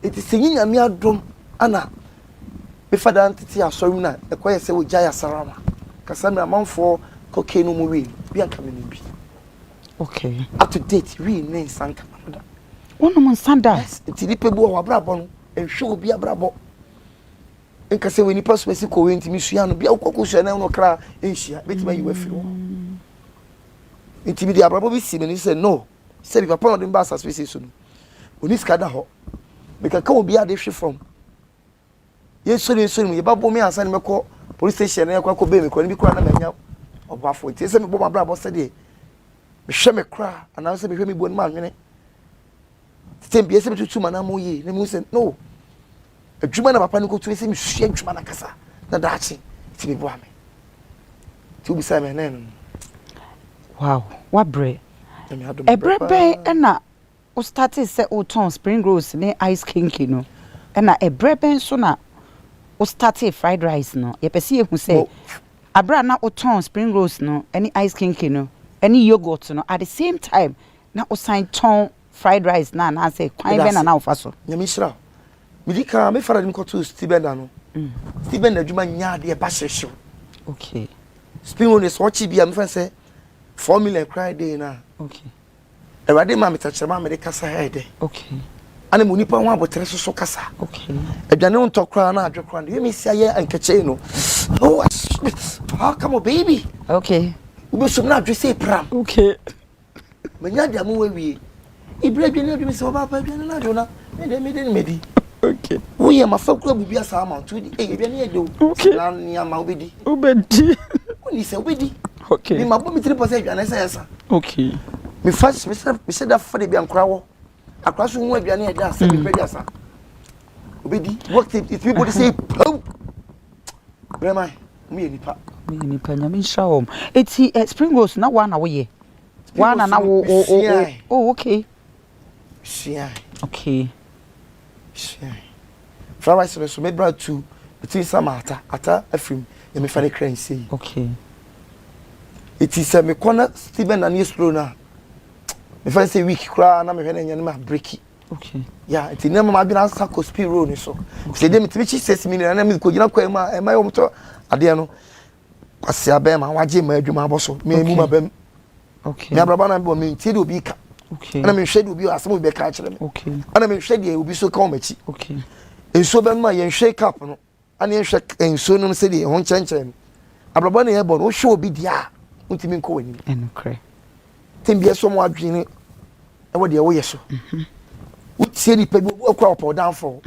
it is singing a mere drum ana me father entity asori na e koye se wo jaya sarama kasa me amount for cocaine no movie bi anka me bi okay up to date we ne sanka da wono mon sanda yes ti ni pebu o abrabo no enhwe obi abrabo enka se we ni paso esi ko we ntimi sua no bia ukoko sua na no kra enhia betima yi wafiri wo ntimi di abrabo bi si me ni say no say bi papa no de mbasa space so no oni skada ho because come be ade hwe from yes so ye babo me ansa ne meko police station na yakwa ko be me ko ni bi kura na manya obafo ti se me bo mabra bo se de me hwe me kra ana se me hwe me bo ni ma nwene tem bi se me tutu mana mo yi na me say no adwuma na papa ni ko tu se me hwe adwuma na kasa na daachi ti me bo ame ti obi sa me na no wow what bre ebrebe na o started say o ton spring rolls ne ice kinky no na ebrebe so na o started fried rice no ye pese ehu say abra na o ton spring rolls no any ice kinky no any yogurt no at the same time na o sign ton fried rice na say kwan be na ofa so nyamishira midika me fara dim ko to Steven no Steven na adwuma nya de ba hyehyew okay spring roll is what bia me fa say formula cry day na okay Ewade ma metachema me de kasa heade okay ane mo nipa ho abotere so kasa okay adwane on tokra na adwekra na yemi sia ye ankache no oh come on baby okay ube so na adwe say pram okay manya dia mo wawie ibra bi na adwe se oba pa adwane na adwo na me de medi okay wo ye ma fa kura bubi asa ama to di e bi na ye do na ni ama obedi oni se obedi okay ni ma bo mi 3% adwane say yesa okay me fast me said that for the bi ankra wo akra so hu aduane e da se me pedi asa obedi what if people say oh brema me nipa nyame shawom eti spring rolls na one na wo ye one na wo oh okay sia okay sia fried rice so me brought to between some ata afrim e me fa ne kran sei okay eti se me kona Steven na Nieslo na if I say week kra na me hwe na nya ma breaki okay yeah eti na mama bi na sa ko speed roll ni so say dem ti chi 6 minutes na me ko gina kwa ma e ma yo mto ade no kwase abem ma waje ma adwuma aboso me mu ma bem okay me abraba na bo me ti de obi ka okay na me hwe de obi asem obi ka kire me okay ana me hwe de obi so ka o machi okay enso ben ma ye hwe cap no ana ye hwe enso no se de ho nchenchere abraba na ye bo no hwe obi dia untimi nko wani enukre tembia so mo adwene e wo de wo ye so utie ni pe bi okwa opo down for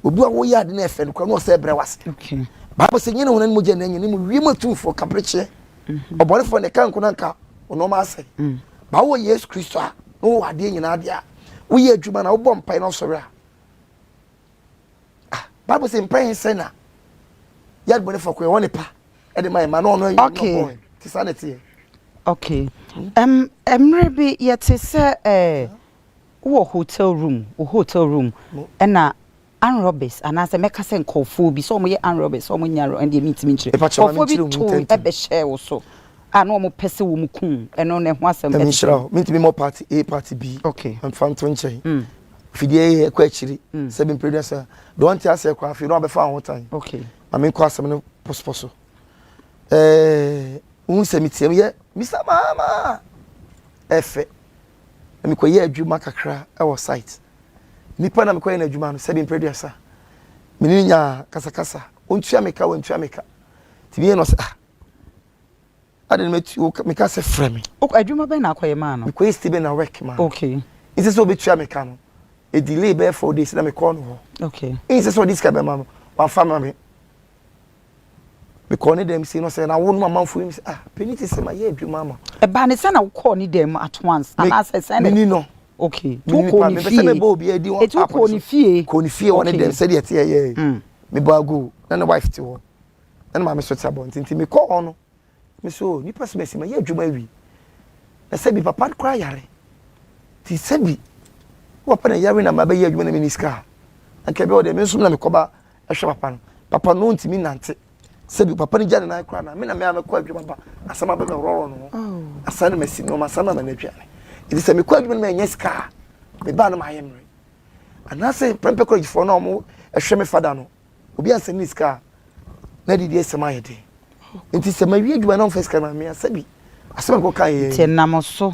obi a wo ya de na efe no kwa no se bre wase okay baba se nyene wonan mo je na nyene mo wie matu for kapreche obore for ne kan kuna nka ono ma ase ba wo Yesu Kristo a no wade nyina ade a wo ye adwuma na wo bom pai na osore a baba se mpai se na yad bone for kwa woni pa e de mai ma no no okay sanity okay emre yete se wo hotel room na anrobes anase meka se nkofo bi so mo ye anrobes so mo nya and meet me chire nkofo bi to e be share wo so ano mo pese wo mu kun eno ne ho asem e shira me to be more party A party B okay I'm fan to nchen fidie kwa chiri se be producer don't ya se kwa fi no be fa ho tan okay ame kwa asem no posposo unsemitiam ye Mr. Mama efe me koye adwuma kakra e wo site nipa na me koye na adwuma no se be producer me ni nya kasa ontua meka ti bi no se ade me ka se frame o adwuma be na akoye ma no me koye Steven na work man okay ise so betua meka no e delay be 4 days na me call no okay ise so this ka be ma no wa fama me because them say no say na wonu mama fu say penity say my ye adwuma ma e ba ne say na wo call ni dem at once and as say ni no okay to ko ni fie me be obi edi won to ko ni fie won dem say dey tie ye me ba go na na wife ti wo na ma me so ti abon tinti me call no me so ni person me say my ye adwuma wi na say bi papa kra yare ti say bi wo pa na yare na ma ba ye adwuma na me ni ska anke be o de me so na me koba ehwe papa no ntimi nante sebi papa ni jana na kra na me na me amekọ adwuma ba asama be me roro no asana masi no masana na natwa it is me kwa adwuma me nya ska me ba na ma yemre and I say prempe college for no mo ehwe me fada no obi ansem ni ska na didi esema yede nti sema wi adwuma na first kana me asabi asema ko kan ye ti namoso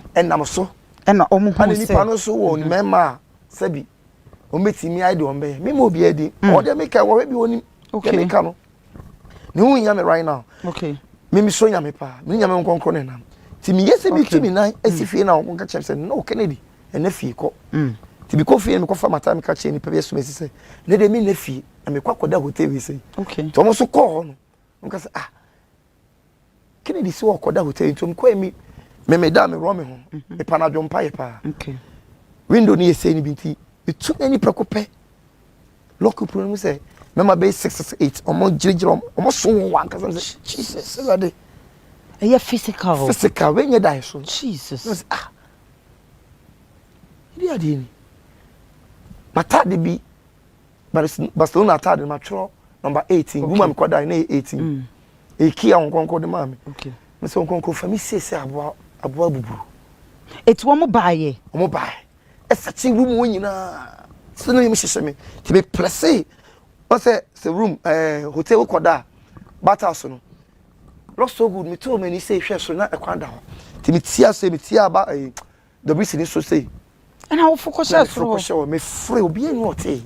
ena omu hu se nipa no so wo ni mema sabi o metimi ide on be me mo bi edi o de me ka wo bi oni okay me ka no ni hu nya me right now okay me so nya me pa me nya me nkonkro ne nam ti me yesi bi tumi nan asifie na wo ka chem se no Kennedy ena fie ko ti bi ko fie me ko fa mata me ka che ni pa bi so me se ne de me na fie na me kwa koda hotel we se okay to mo so ko no nka se Kennedy si wo koda hotel to me ko me da me ro me ho e pa na dwompa ye pa okay window ni ese ni binti bitu any prekope local problem say mema be 668 omo jirigiro omo so wan ka say Jesus everybody e physical when you die so Jesus idi adini matade bi Barcelona atade matro number 18 woman me kwada na 18 e kia onkonko de mame okay me so onkonko fami sese aboa buburu eti wo mo baaye searching room when you na so no me hye ti be place o say room hotel koda bata so no look so good me to me ni say hwe so na ekwanda ho ti me tia so me tia ba the business so say and how focus so me free obi enu ote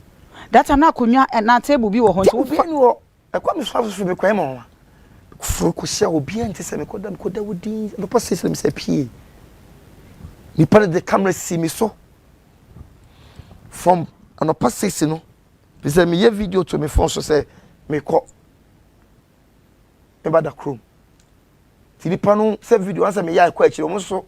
that na akonwa na table bi wo ho nti obi enu o ekwa me so me kwa mo focus obi ente se me koda wodi me pass say me say pie ni pare the camera see me so from an opposite no they say me video to me phone so say me call about the crew ti ni panu say video answer me ya kwa chiro mo so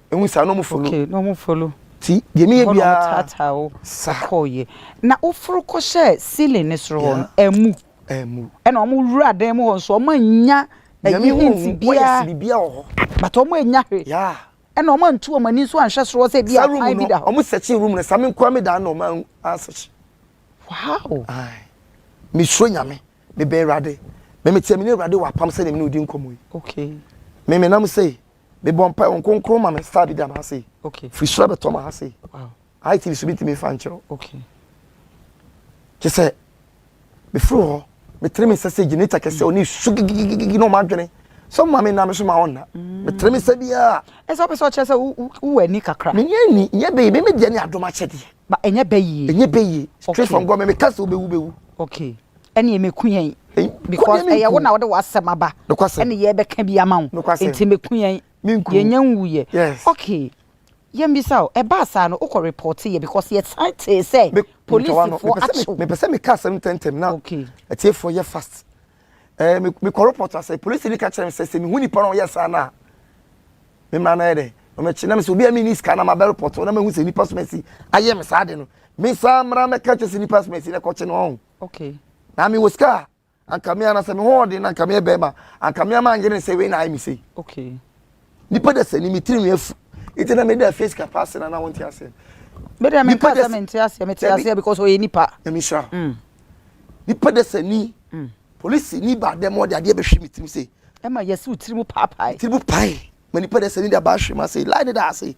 ehun sa no mo follow okay no mo follow ti de me bia tata o sakoye na ofuru ko share ceiling ni soro emu e na omo wura dan mu ho so omo anya hint bia o but omo anya hwe yeah e na omo ntu omo ni so anhwe soro say bia ai bi da omo searching room na same kwa me da na omo answer wow ai mi so nyame me be rade me tie me rade wa pam se na me no di nkomo okay me nam say me bon pa onkonkro ma me start bi da na say okay free sure be to ma say wow I think so bit me fan chiro okay je say me fro me tre me say generator ke say oni sugigi no ma dwene so ma me na me so ma wonna me tre me say bia e so person che say wo ani kakra me ni nye be me de ni adoma chede ba enye beyi straight from government me kase obewu okay eni emekuyen because e ye wo na wo de wasem aba eni ye be ka bi ama wo enti mekuyen ye nyanwuye okay yembisa e ba sa no ukọ report ye because ye site say police for action me pese me ka 710 now okay etie for ye fast me ko report say police ni ka chere say me huni pa no ye sa na me ma na ede o me china me so bia me ni scan na ma report na me hu say ni pass mercy aye me sa de no me sa mra me ka chere ni pass mercy na ko che no okay na me woska anka me ana say me ho de na anka me be ma anka me ma ngene say we na ai me say okay ni pa de say ni me tiri me afu iti na me da face capacity na want to say me da me pass me tiase because o ye nipa emi sha ni pa de say ni police ni ba dem o de ade be hwe mitim say e ma yesi utirimu papai mani pa de say ni da ba hwe ma say line da say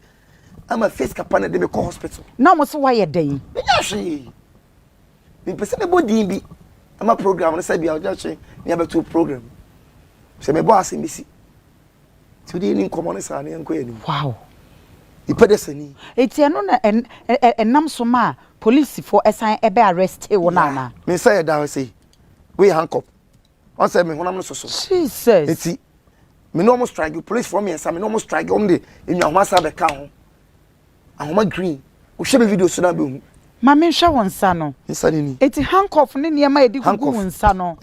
ama face capacity de me call hospital na mo so wa ye dan me nya hwe me pese me body bi ama program na say bia o ja hwe ni abeto program say me bo ase misi today ni komo ne sa ne enko yani wow ipedesani eti eno na enam so ma police for esan ebe arrest e wona na me say da say we handcuff on say me honam no so Jesus eti me no mo strike police for me esan me no mo strike on the enwa ho asa be ka ho ahoma green o hwe be video so na be hu ma me hwe won sa no insani ni eti handcuff ne niam edi gugu won sa no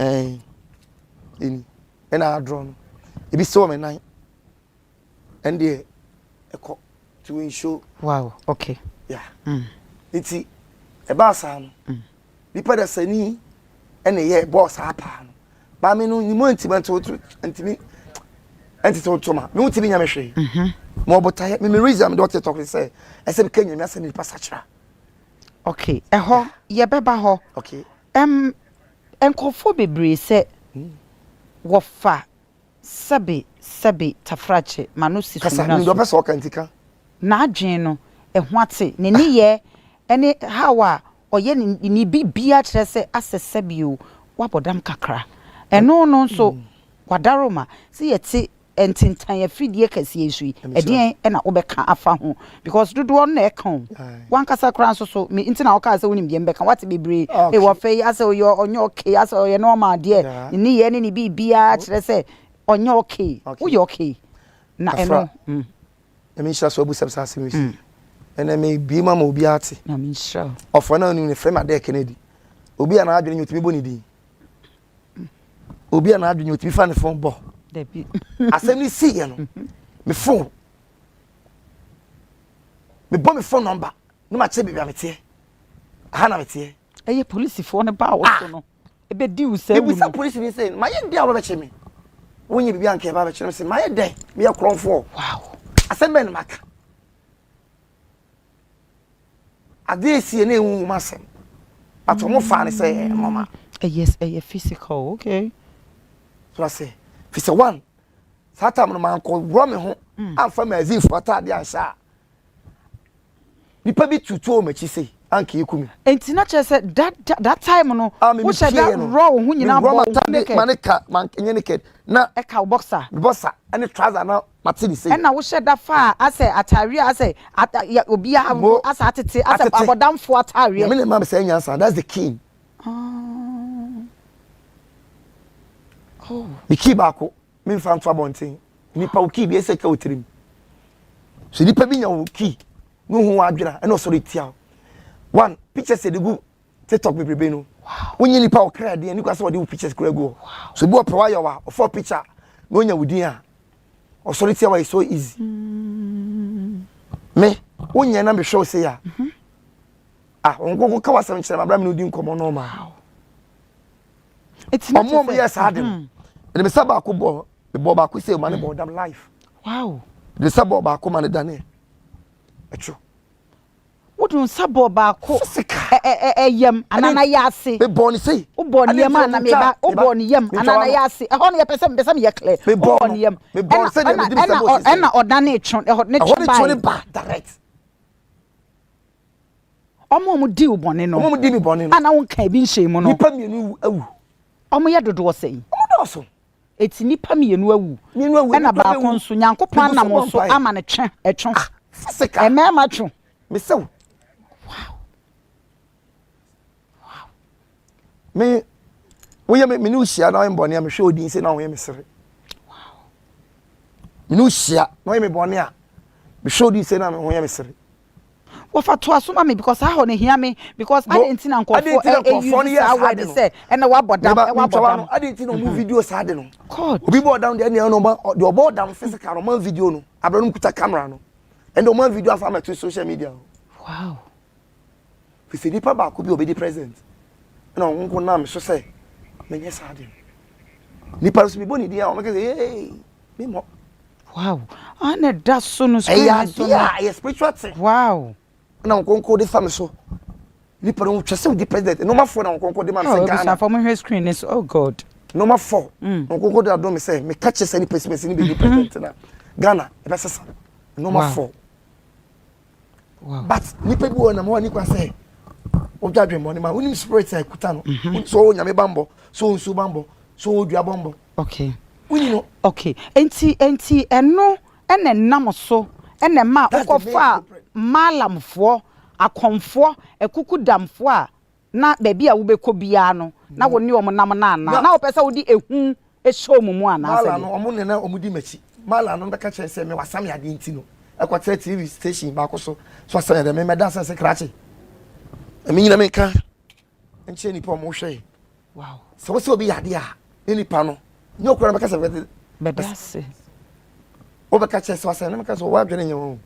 eni ena adro no ebi so me nan ende eko to ensure wow okay yeah iti e ba sa no bipa da sani ene ye boss apa no ba me no ni mo ntimi to ma me ntimi nya me hwe mo bota me reason doctor talk say e say kenya me asa ni pasachra okay e ho ye beba ho okay enkofo bebre se wo fa sabi tafrache manu si kasa ni do pesa o kantika na adwen no ehwate ne ne ye ene hawa oye ni bibia kyerɛ sɛ asɛsɛ bio wabɔdam kakra ɛno no nso wadaroma sɛ yɛte entintan afidie kɛseɛ nso yi ɛdeɛn ɛna wobɛka afa ho because dodoɔ no na ɛka wankasa kora nso so me ntina woka sɛ wonim deɛ mbɛka wate bebree wɔ fɛ yi asɛ ɔyɛ ɔnyɛ okay asɛ ɔyɛ normal deɛ ne yɛ ne bibia kyerɛ sɛ ɔnyɛ okay woyɛ okay na ɛno me nhyira so abu sɛbsa asɛm yi ɛna me bi ma obi ate na me nhyira ɔfɔ na ɔnim ne frɛ ma dɛ Kennedy obi a na adwene nyotimi bɔ ne din obi a na adwene nyotimi fa ne phone bɔ Debi. Asem ni see ye no. Me phone. Me bɔ me phone number. No ma che bibia metie. Aha na metie. Eye police fo ne ba wo so no. E be di usɛ wu. E bisa police ni say, "Ma ye dia wo be che me." Wonye bibia nke ba be che me say, "Ma ye dɛ, me ye kronfo." Wow. Asem be no maka. Ade sie na ewu ma asem. Atomo fa ne say, "Mama." Yes, physical, okay. So I say, fi say one satam no man ko bro me ho amfa magazine fo atade ansa nipa bi tutu o machi sei anka yekumi enti na che say that time no wo she that raw ho nyina bo manika man kenye naked na e ka boxer and trouser na matini sei na wo she that fa ase atare ase obi ase atete ase abodamfo atare me ma say nyansa that's the king the key baako me mfa mfa bonten nipa o key bi ese ka otirim so nipa bi nya o key no hu adwena e no so retia one pictures e degu TikTok bebrebe no wonye nipa o kra de ni kwa se wo de pictures kra go so bi o pe wa yo wa o for picture no nya wudin a o so retia wa is so easy me wonye na me show say ya onko ka wasam kyerɛ mabra me no di nkomo no ma it's not omo yes adem and me saba ko bo ba ko say man bo dam life wow the saba ba ko man dane echo wodun saba ba ko yam anana yase be born say wo born yam ana me ba wo born yam anana yase e ho no ye pese me ye clear me born yam me born say me dim saba say na odane etwon e ho ne twon ba direct omo di wo bone no omo di mi bone no ana won ka bi nhye mu no nipa mienu awu omo ye dodo sei omo do so eti nipa mienu awu na ba ko nso nyankopon na mo so ama ne twe etwon fisika e mema twe me sew wow me wo ye me nu hia na mbone a me hwe odin se na wo ye me sere wow me nu hia na wo ye me bone a me hwe odin se na wo ye me sere wo fa to asoma me because I ne hear me because I didn't think for I word say and wa bodam I didn't think no video sad no god obi board down there no the board down physical no man video no abranum kuta camera no and the man video afa to social media wow we say nipa ba ko bi obedi present na onko na me so say menye sad nipa so me boni dia o me say hey me mo wow and that so no screen so yeah spiritual thing wow na onko de fam so nipa no twese di president no ma for na onko de man say Ghana for my screen is oh god no ma for onko de adom me say me catch say ni president ni be president na Ghana e be sesa no ma for wow but nipa bi wona ma wani kwa say o jadwe mo ni ma unim spirit e kuta no so nyame bambo so nsu bambo so odua bambo okay uni no okay enti eno ene nam so ene ma ukofa malamfo akonfo ekukudamfo a na baby a wobekọ bia no na woni omo nam na na opese wodi ehu ehyo mumu ana mala no omo ne na omudi machi mala no beka kire se me wasam ya de ntino ekwata TV station ba ko so asam ya de me dance se krache emi nyina me ka enche ni po mo hwe wow so wo se obi yade a ni pa no nyokura beka se bedase obeka kire se wasam na me ka so wa dwene nyawo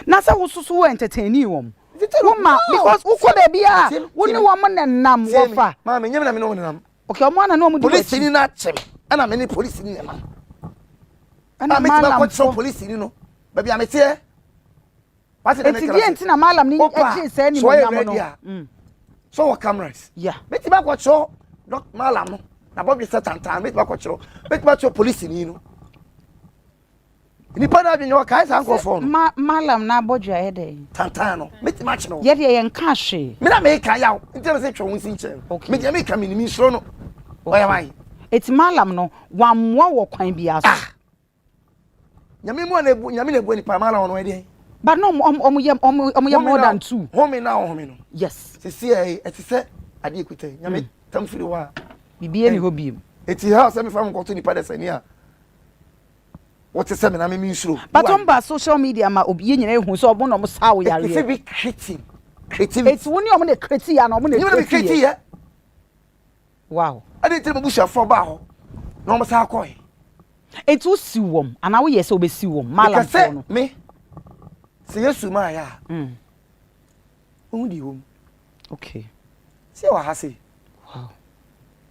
na sa wo susu wo entertain wom woma because wo ko da bia wo ni wo mo nam wo fa ma me nyem na me no nam okay omo na no mo di police ni na chem ana me ni police ni nam ana me ti ba ko tro police ni no ba bia me tie what the make it na malam ni eji se ni mo nam no so what cameras yeah me ti ba ko tro doc malam no na bobi se tantan me ti ba ko tro me ti ba tro police ni no nipa na bi nyo kai san krofo no malam na bodwa he dey tantan no meti match no ye dey yen ka hwe me na me ka yaw nti se twa won sin chen me dey me ka me ni sro no oya mai eti malam no wamwa wo kwan bia so nyame mu na ebu nyame na ebu nipa malam no e dey but no omo more than 2 home no yes se eti se ade ekutai nyame tamfiri wa bibie ni hobiem eti ha se me fa mo to nipa de sani a what is saying na me nsuro but on ba social media ma obi nyina ehu so obo no mo sawo yare e be creative eti woni omo na creative ya na omo na creative ya wow ade tire bushia fo ba ho na omo sa akoy eti o si wom ana wo yese obesi wom malam fo no me se yesu ma ya di wom okay se wa ha se wow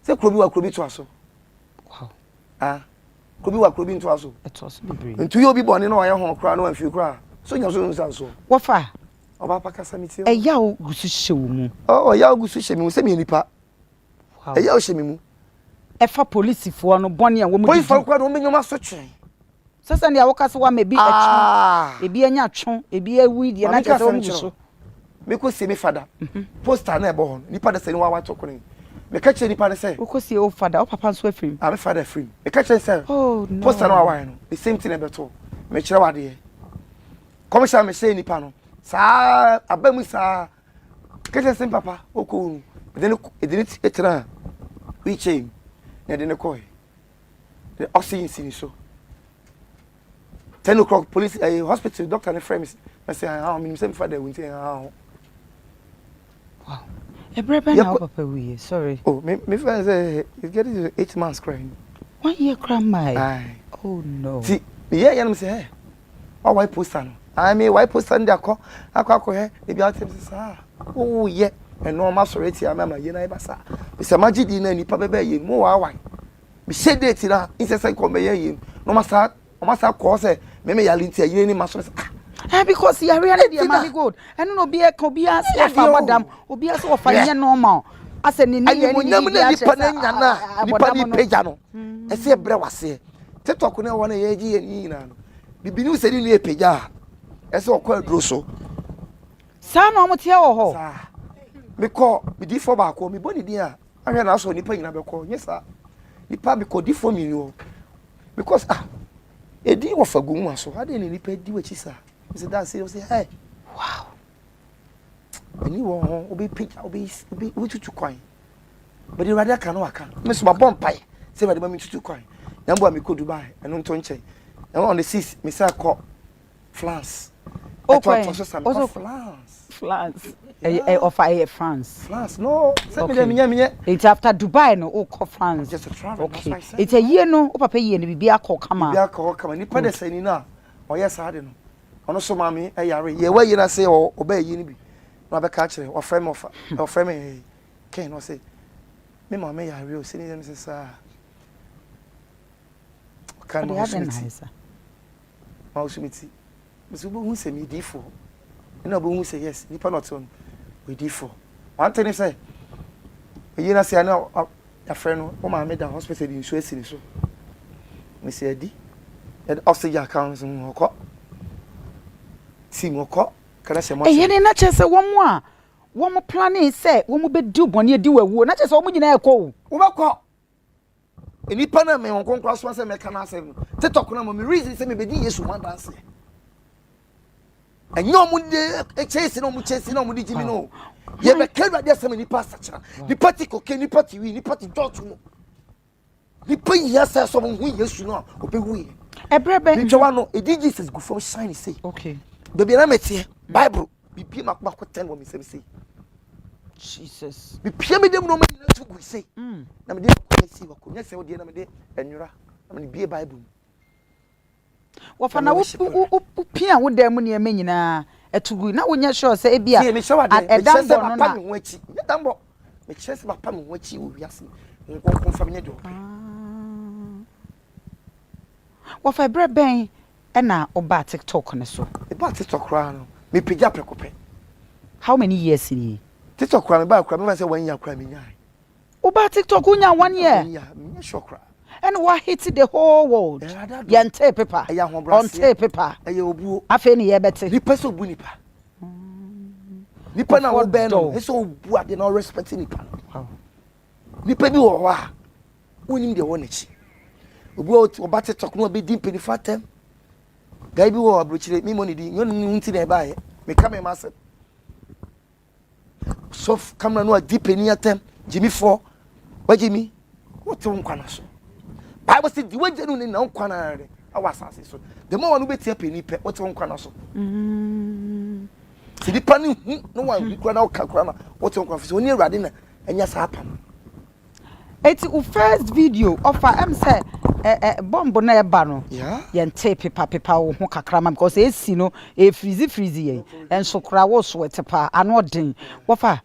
se krobi wa krobi to aso wow krobi wa krobi to aso etos bibre ntu yo bi bone na oye ho kra na amfi kra so nya so nsanso wo fa oba pakasa miti eya o gusu hye wo mu ya o gusu hye mi se mi nipa eya o hye mi mu efa police fo no bone a wo mu police fo kra no menyoma so twen sasa ndia wo kase wa mebi atwo ebi anya atwo ebi awi die na kase wo gusu me ko se me fada poster na ebo ho nipa de se ni wa wa to kren me ka che nipa de se wo ko se o fada o papa so afrim me fada afrim me ka che se oh no poster na wa no the same thing e beto me kire wa de commercial me say nipa no sa abamu sa ka che se papa o ko edeni etra we chain na de ne ko the oxygen sin so 10 o'clock police hospital doctor and friends me say how me say me fada we say how wow Ebrebe na papa we sorry. Oh, me friend say he's getting 8 months crying. 1 year crying Aye. Oh no. See, yeah, me say, hey. Why poster no? I mean, why poster ndi akọ he? E bi atem say, oh yeah. And no ma sorry ti ama ye na e basa. Me say magidi na nipa bebe ye mo wa why. Me say date na, insese ko me ye. No ma sa ko say me ya linti ye ni ma so say. Because you are really the money good. And no be a cobia, madam, obia so fine normal. I said, Nini, Nipani Pejano. I say, Brewase. TikTok na one ye and Nina. Bibinu said in a peja. As all quite grosso. Son, almost here or ho. Me call me differ back, me body dear. I ran also Nipa in Abaco. Yes, sir. Nipa be called differ me. Because, a deal of a guma, so I didn't pay do what she said. Mr. Dancy say, hey, wow. And you will be picked, will be which to coin. But the rather cannot account. Miss Bompie, say by the moment to coin. Number me could buy and on Tonche. And on the seas, Miss Cop, France. Okay, also France. France. Of France. France, no. It's after Dubai, no, oh, France. Just a travel. Okay. It's a year, no, papa, and be a call, come on. Be a call, come on. You put a saying now. Oh, yes, I don't know. Ono so mami yare ye wa yina say obey yin bi na be ka kire o frame o frame ken no say me mama yare o sini dem say sa kan mo smiti ma o smiti musu bo hu say me d4 na bo hu say yes nipa not on we d4 one thing say yina say na ya friend no o ma me da hospital di nso asini so me say di and oxygen account mo ko Simoko, can I say more? Any natural say one more. One more planning say, one more be do bonny do a wood, not just all in a call. Overcall. Any panel may on cross once a mechanism. Tetokuna, me reason say me be yes one dance. And no one a chasing on chasing on with Jimino. You have a carry there so many passages. The party cocaine, the party we, the party George. The pay yes, someone who yes, you know, obey we. A brebe, Joanno, a digit is good for shiny say. Okay. Baby, I'm here. Bible. Be pay my back 10 when me say. Jesus. Be pay me them no me to go say. Na me dey see what kunya say odi na me dey enwura. Na me be Bible. Wo fa na wo pia wo dem ne ema nyina etugu na wo nya sure say e bia. Edam bo no na. Edam bo. Me chese papa me ho achi wo wiase. Nko fa me nya do. Wo fa breben na oba TikTok ne so. E ba TikTok ra no. Me pija prekope. How many years in TikTok ra me ba kra me say 1 year kra me nya. Oba TikTok unya 1 year. Yeah, me sure kra. and what hit the whole world. Yente paper. On tape paper. Afe ni yebete. Nipa so bu nipa. Nipa na wo ben no. So bu ade na respect nipa. Wow. Nipa bi wo wa. Wonim de wo nachi. Obi o ba TikTok no be di mpeni fatem. Guy bi wo abrochire mi money di. Nyo nti na e ba ye. Me ka me mase. So camera no a deep eni atem. Jimmy 4. Wa Jimmy. What won kwana so. Bible say the way jenu ni na kwana re. Awasase so. The more one be tie peni pe. What won kwana so. Si nipa ni no one bi kwana o ka kwana. What won kwana so. Oni Awurade na enya sa apam. Eti u first video of am say bomb na e ba no. Yeah. Yen tape paper wo ho kakrama because e si no e freeze yen. Enso kra wo so etepa ano den. Wo fa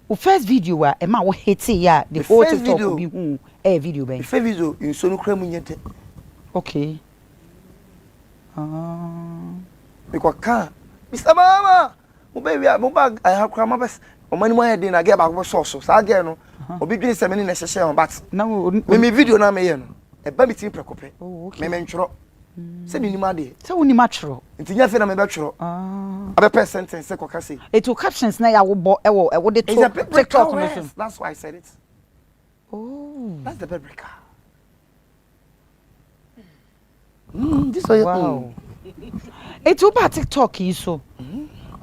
u first video wa e ma wo hate ya the whole TikTok bi hu video ben. The first video in so no kra mu nyete. Okay. Because ka Mr. Mama, mo baby mo bag I have kra ma best. O mani mo ya dey na get back so sa get no. Obi dwen se me ni na hye on but na me video na me ye no e ba mi tin prekope me ntworo se ni nima de se woni ma tworo ntinya fe na me be tworo abe per sentence se koka se it will captions na ya wo bo e wo de to TikTok no so that's why I said it. Oh, that's the breaker. This way. Wow. It will ba TikTok yi so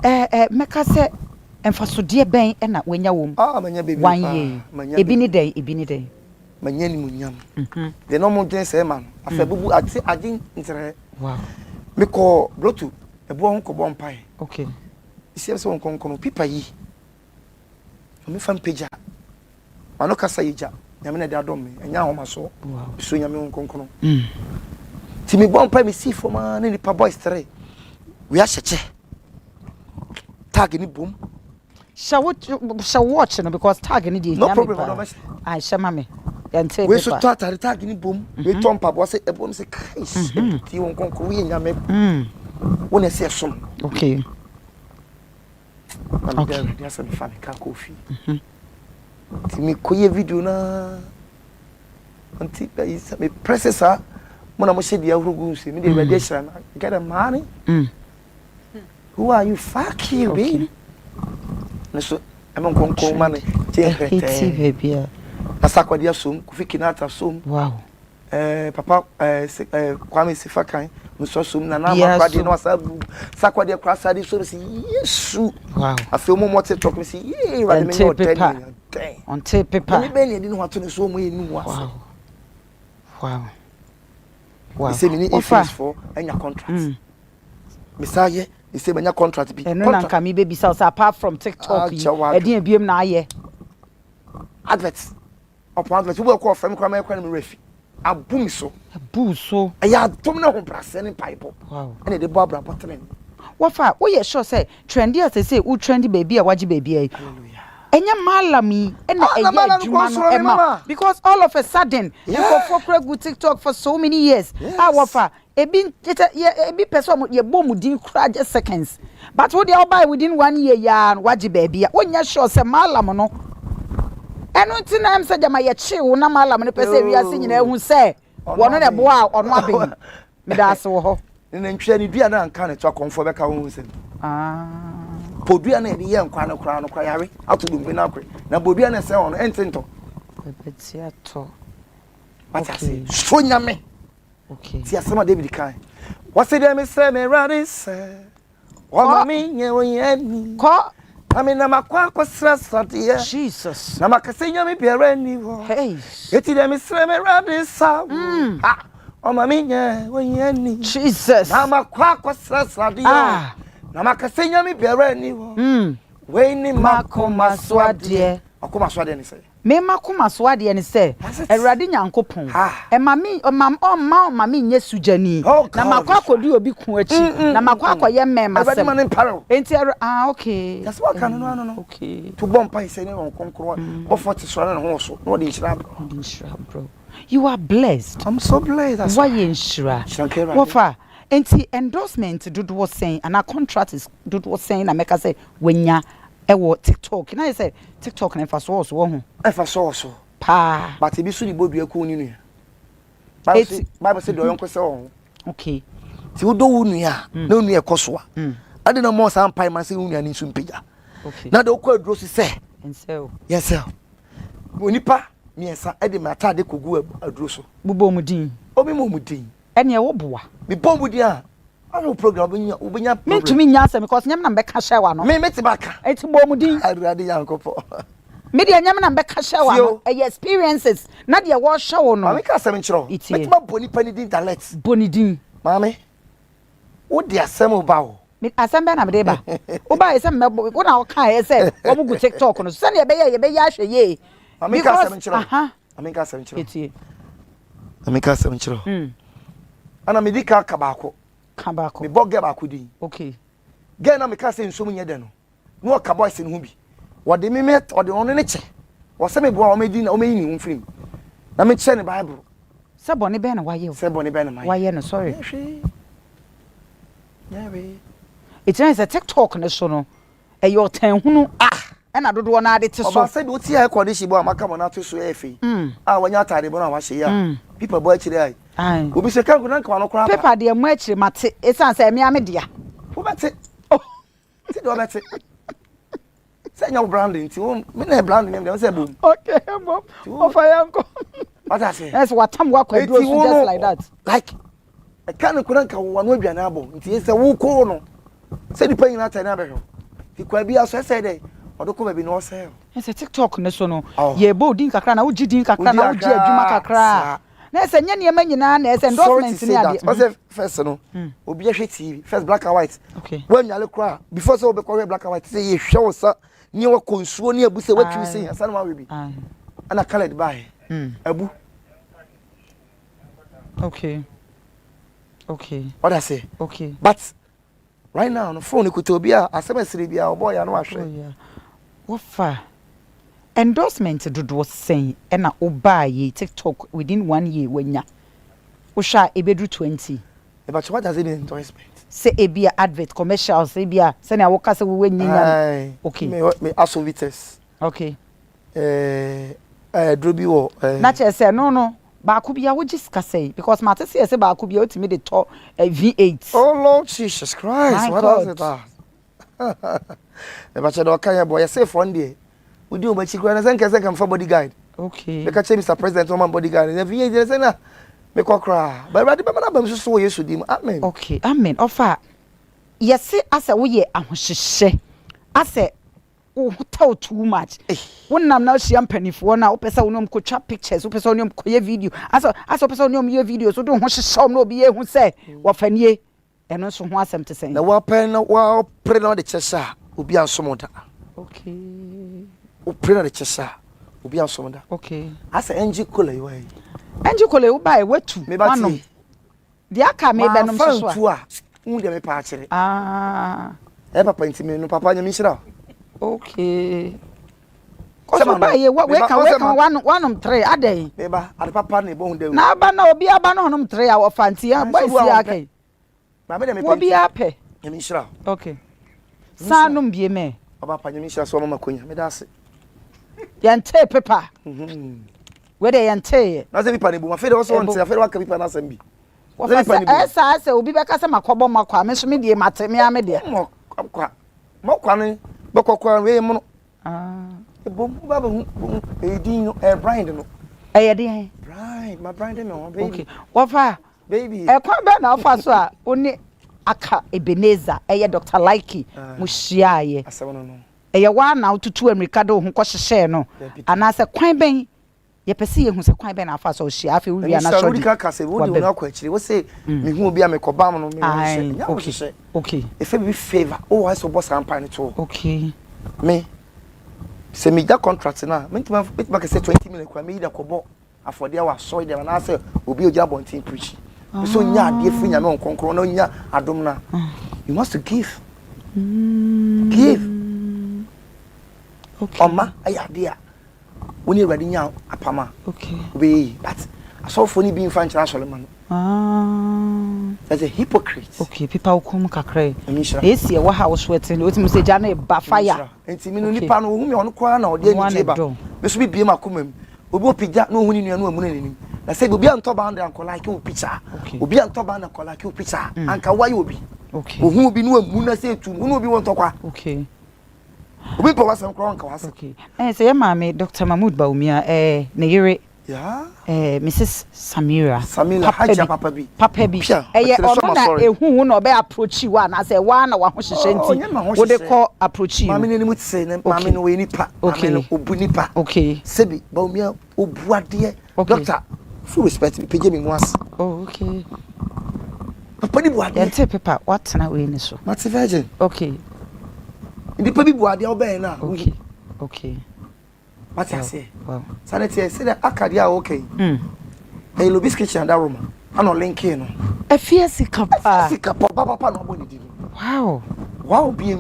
meka se emfaso de ben e na wanya wom manya baby 1 year ebi ni dey manya ni munyam de no mo den se man afabubu agin ntere. Wow. Me ko blotu ebu ho ko bompai. Okay. Isi se won konkono pipa yi me fan page ano kasa yija nyame na de adom me enya ho maso. Wow. So nyame won konkono ti me bompai me si foma na ni pa boys 3 we a cheche tag ni boom. Shall watch no because tag ni dey. No problem. I shama me. Yente we so tag ni boom. We tom pa bo say e boom say kai. Ti won konko we nyame. Won ese som. Okay. Okay. Dia say me family ka coffee. Ti me koye video na anti is me processor mo na mo she dia hurugu se me dey ready shira na get a money. Who are you? Fuck you, baby. So I'm going to man. Baby. Asakwadia sum, Kofi Kinata sum. Wow. Papa Kwame Sifakan, Muso sum na na makwadi no asabu. Sakwadia kwasa di so say yesu. Wow. I feel more TikTok me say yeah, right me no 10. On tape paper. Me be ni no to so mo enu wasa. Wow. Wow. He say me need fees for enya contract. Misaye he say manya contract bi. Eno na nka me baby so apart from TikTok e dey biem na aye. Adverts. Upon adverts we call from kwa me refi. Abumi so. Abu so. Aya dom na ho brase ne pipe. Wow. Ene de bobra bottle. Wafa, wo ye sure say trendy as say wo trendy baby a waji baby ai. Hallelujah. Enya malami ena eye adwuma no ema because all of a sudden you go for good TikTok for so many years. Wafa, ebi person ye bom din kra just seconds. But what they all buy within 1 year ya waji baby. Wonya sure say malam no. Eno ntina am say jama ye chill na malam no pese wi ase nyina ehu say wono de boa ono abin. Me da ase wo ho. Ne ntwa ni dua na nka ne to akonfo beka wo nsem. Podua na de ye nkwa na kra no kra yare atudum na akre na bodua na se ono entento bebeti ato matase so nyame. Okay ti asema David kan wase dem se me rade se o mami nye wo yeni ko ami na makwa kwasra satie Jesus na makasenya me biara ni wo hey eti dem se me rade sa ha o mami nye wo yeni Jesus na makwa kwasra satie na makasenya me biara ni wo we ni makoma swade akoma swade ni say me makoma swade ni say Awurade Nyankopon e mami nye sujani na makwa akodi obi ku achi na makwa akoye mema sem enti okay that's what can no okay to bomb pai say ni on konkro o 40 so na ho so no de nshira bro you are blessed. I'm so blessed. Why nshira wofa enti endorsement Dudu was saying and our contract is Dudu was saying na make say wenya ewo TikTok na say TikTok na fa so wo ho e fa so pa but e bi so ni bodua ku ni nu Bible said do yonko se o. Okay. Ti wo do wo nua na nua ekoso a. Ade na mo san pai man se wo nua ni nsu mpija. Okay. Na de okọ aduro se. Ensel. Yes sir. Onipa miensa ade mata de kogu aduro so. Bubo mudin. Obi mo mudin. Ene wo boa. Me bombu dia. Ano program obenya. Me tumi nya asem because nyam na mbeka hyewa no. Me meti baka. Eti bo mudin. Arade yankopo. Me dia nyam na mbeka hyewa no. Experiences. Na dia wo hyewo no. Mami ka asem nkyero. Meti ma boni pani din talent. Boni din. Mami. Wo dia asem oba o. Me asem be na me de ba. Oba ese me wo na wo ka ese wo mu gu TikTok no. Se na ye be ya hwe ye. Mami ka asem nkyero. Aha. Mami ka asem nkyero. Eti. Mami ka asem nkyero. Ana me di ka kabako. Kabako. Me boge baako din. Okay. Ge na me ka se nsom nye de no. No ka boys ne hu bi. Wo de me wo de ono ne che. Wo se me bo a o me di na o me yi ni mfrim. Na me che ne Bible. Se boni be na waye o. Se boni be na mai. Waye no sorry. Yeah we. It's a TikTok ne so no. E yo tan hunu na dodo na ade te so. Oba se bi o ti e record shi bo amaka mo na to so e fe. Wanya atade bo na wa hye ya. People boy chire ai. Ai. Obi se kan ko na no kra. Paper de mu akire mate. Esan se me dia. Wo bete. Oh. Ti do bete. Se nya branding ti wo me na branding me say boom. Okay, mom. Of yanko. What I say? Yes, what time work we do just like that. Like I can't ko na kan wa no aduana abo. Nti se wo ko no. Se di pan na ta na be ho. Ti kwa bi aso say dey. Odoko ba bi no say. Yes, TikTok ne so no. Ye bo din kakra na wo gidin kakra na wo gi adwuma kakra. Na ese nya ne nyina na ese endorsement ni ade. What's the first no? Obi ehwe TV, first black and white. Okay. When you look cry, before so be call black and white, say ye hwe sa ni wa konsuo ni abuse wa twi say asa na wa bi. Ana colored by. Abu. Okay. Okay. What I say? Okay. But right now on the phone ko to obi a asemesiri bi a oboy ya no ahwe. Oh yeah. What fa? Endorsement dodo saying na oba ye TikTok within 1 year wenya. Osha ebedru 20. But what does it mean endorsement? Say ebia advert commercials ebia say na woka say we nyanya. Okay. Me asovites. Okay. Drobi wo. Na che say no. Baako bia wo jiska say because mate say baako bia otimi de to V8. Oh Lord Jesus Christ. What God. is it that? But you don't care boy. You say one day. We do but you go and say come for bodyguard. Okay. Make a change Mr. President woman bodyguard. And V8 they say na make her cry. But ready be na be so yesu dim. Amen. Okay. Amen. Ofa. Yes ase wo ye ahohyehyɛ. Ase wo tell too much. Wonam na hia mpanifo na wo pesa wonom ko twa pictures, wo pesa wonom ko ye video. Ase wo pesa wonom ye video so do ho hyehyɛ na obi ye hu sɛ wo fanie. Eno so ho asɛm te sɛn. Na wa pen na wa pray na de kyesa obi ansomoda. Okay. O pray na de kyesa obi ansomoda. Okay. Ase NG kola yi wai. NG kola wo bai watu. Me ba ti. Dia aka me benom so so. Fa tu de me pa akere. Papa ntimi no papa nya mi hira. Okay. Koso ba ye we can one 3 adai. Me ba ade papa na ebo hu de. Na ba na obi aba na honum 3 a wo fanti ya boy si akai. Ma me de me obi ape. Nya mi hira. Okay. Sanum bie me. Papa nya mi hira so mama konya. Me da ase. Yante pepa. We de yante. Na se bi pa ne bu ma fe de so wonte afere wa ka bi pa na asem bi. Esa asa obi be ka se makobo makwa me so me die mate me ame de. Mokwa ne bekokwa we mu no. Bom baba hu edin no brand no. Ye de brand my brand me on baby. Okay. Wofa baby. Kwa be na ofa so a oni aka Ebenezer Dr. Likey mu hyiaye. Asem no no. Wa na ututu America do hu ko hyehye no. Ana se kwan ben ye pese ye hu se kwan ben afa so hyia afi wi ana so. Uri ka kase wo de no akwa chire wo se me hu obi a me kobam no me hyehye. Okay. Okay. If be favor o wa so boss ampan to. Okay. Me se me da contract na me tima ka say 20 million kwa me da kobo afode wa so de na say obi ogira bontin preach. So nya ade fu nya me onkonkro na nya adom na. You must give. Give. Okay. Oma ayade a woni ready nya apama. Okay. We but aso for ni bi mfa nchira Solomon. That's a hypocrite. Okay, people come kakra. Yes, ye wa house sweating. Otimu se ja na ba fire. Enti mi no nipa no hu me ono kwa na ode ani tiba. Me so bi biem akomam. Obi opija na ohuni nua no amuna nini. na say obi anto ba and ko like you picture obi anto ba na ko like you picture anka why obi okay ohu obi no amu na say tu no obi won tokwa okay obi po wasem kro anka wase okay say your mama Dr. Mahmood Baumia ne yere yeah Mrs. Samira Haja papa bi ono na ehu na obe approach you na say wa na wa ho hihye nti wo de call approach you mama ni mutse ne mama no we nipa mama no obu nipa okay sebi Baumia obuade doctor full respect me pege me nwas oh okay papa ni buade yente paper what na we ni so mati virgin okay ndi papi buade obe na okay okay mati ase wow sanity say the akadia okay hey lobis kitchen that room ano link no afiasi kapa papa no aboni di wow bi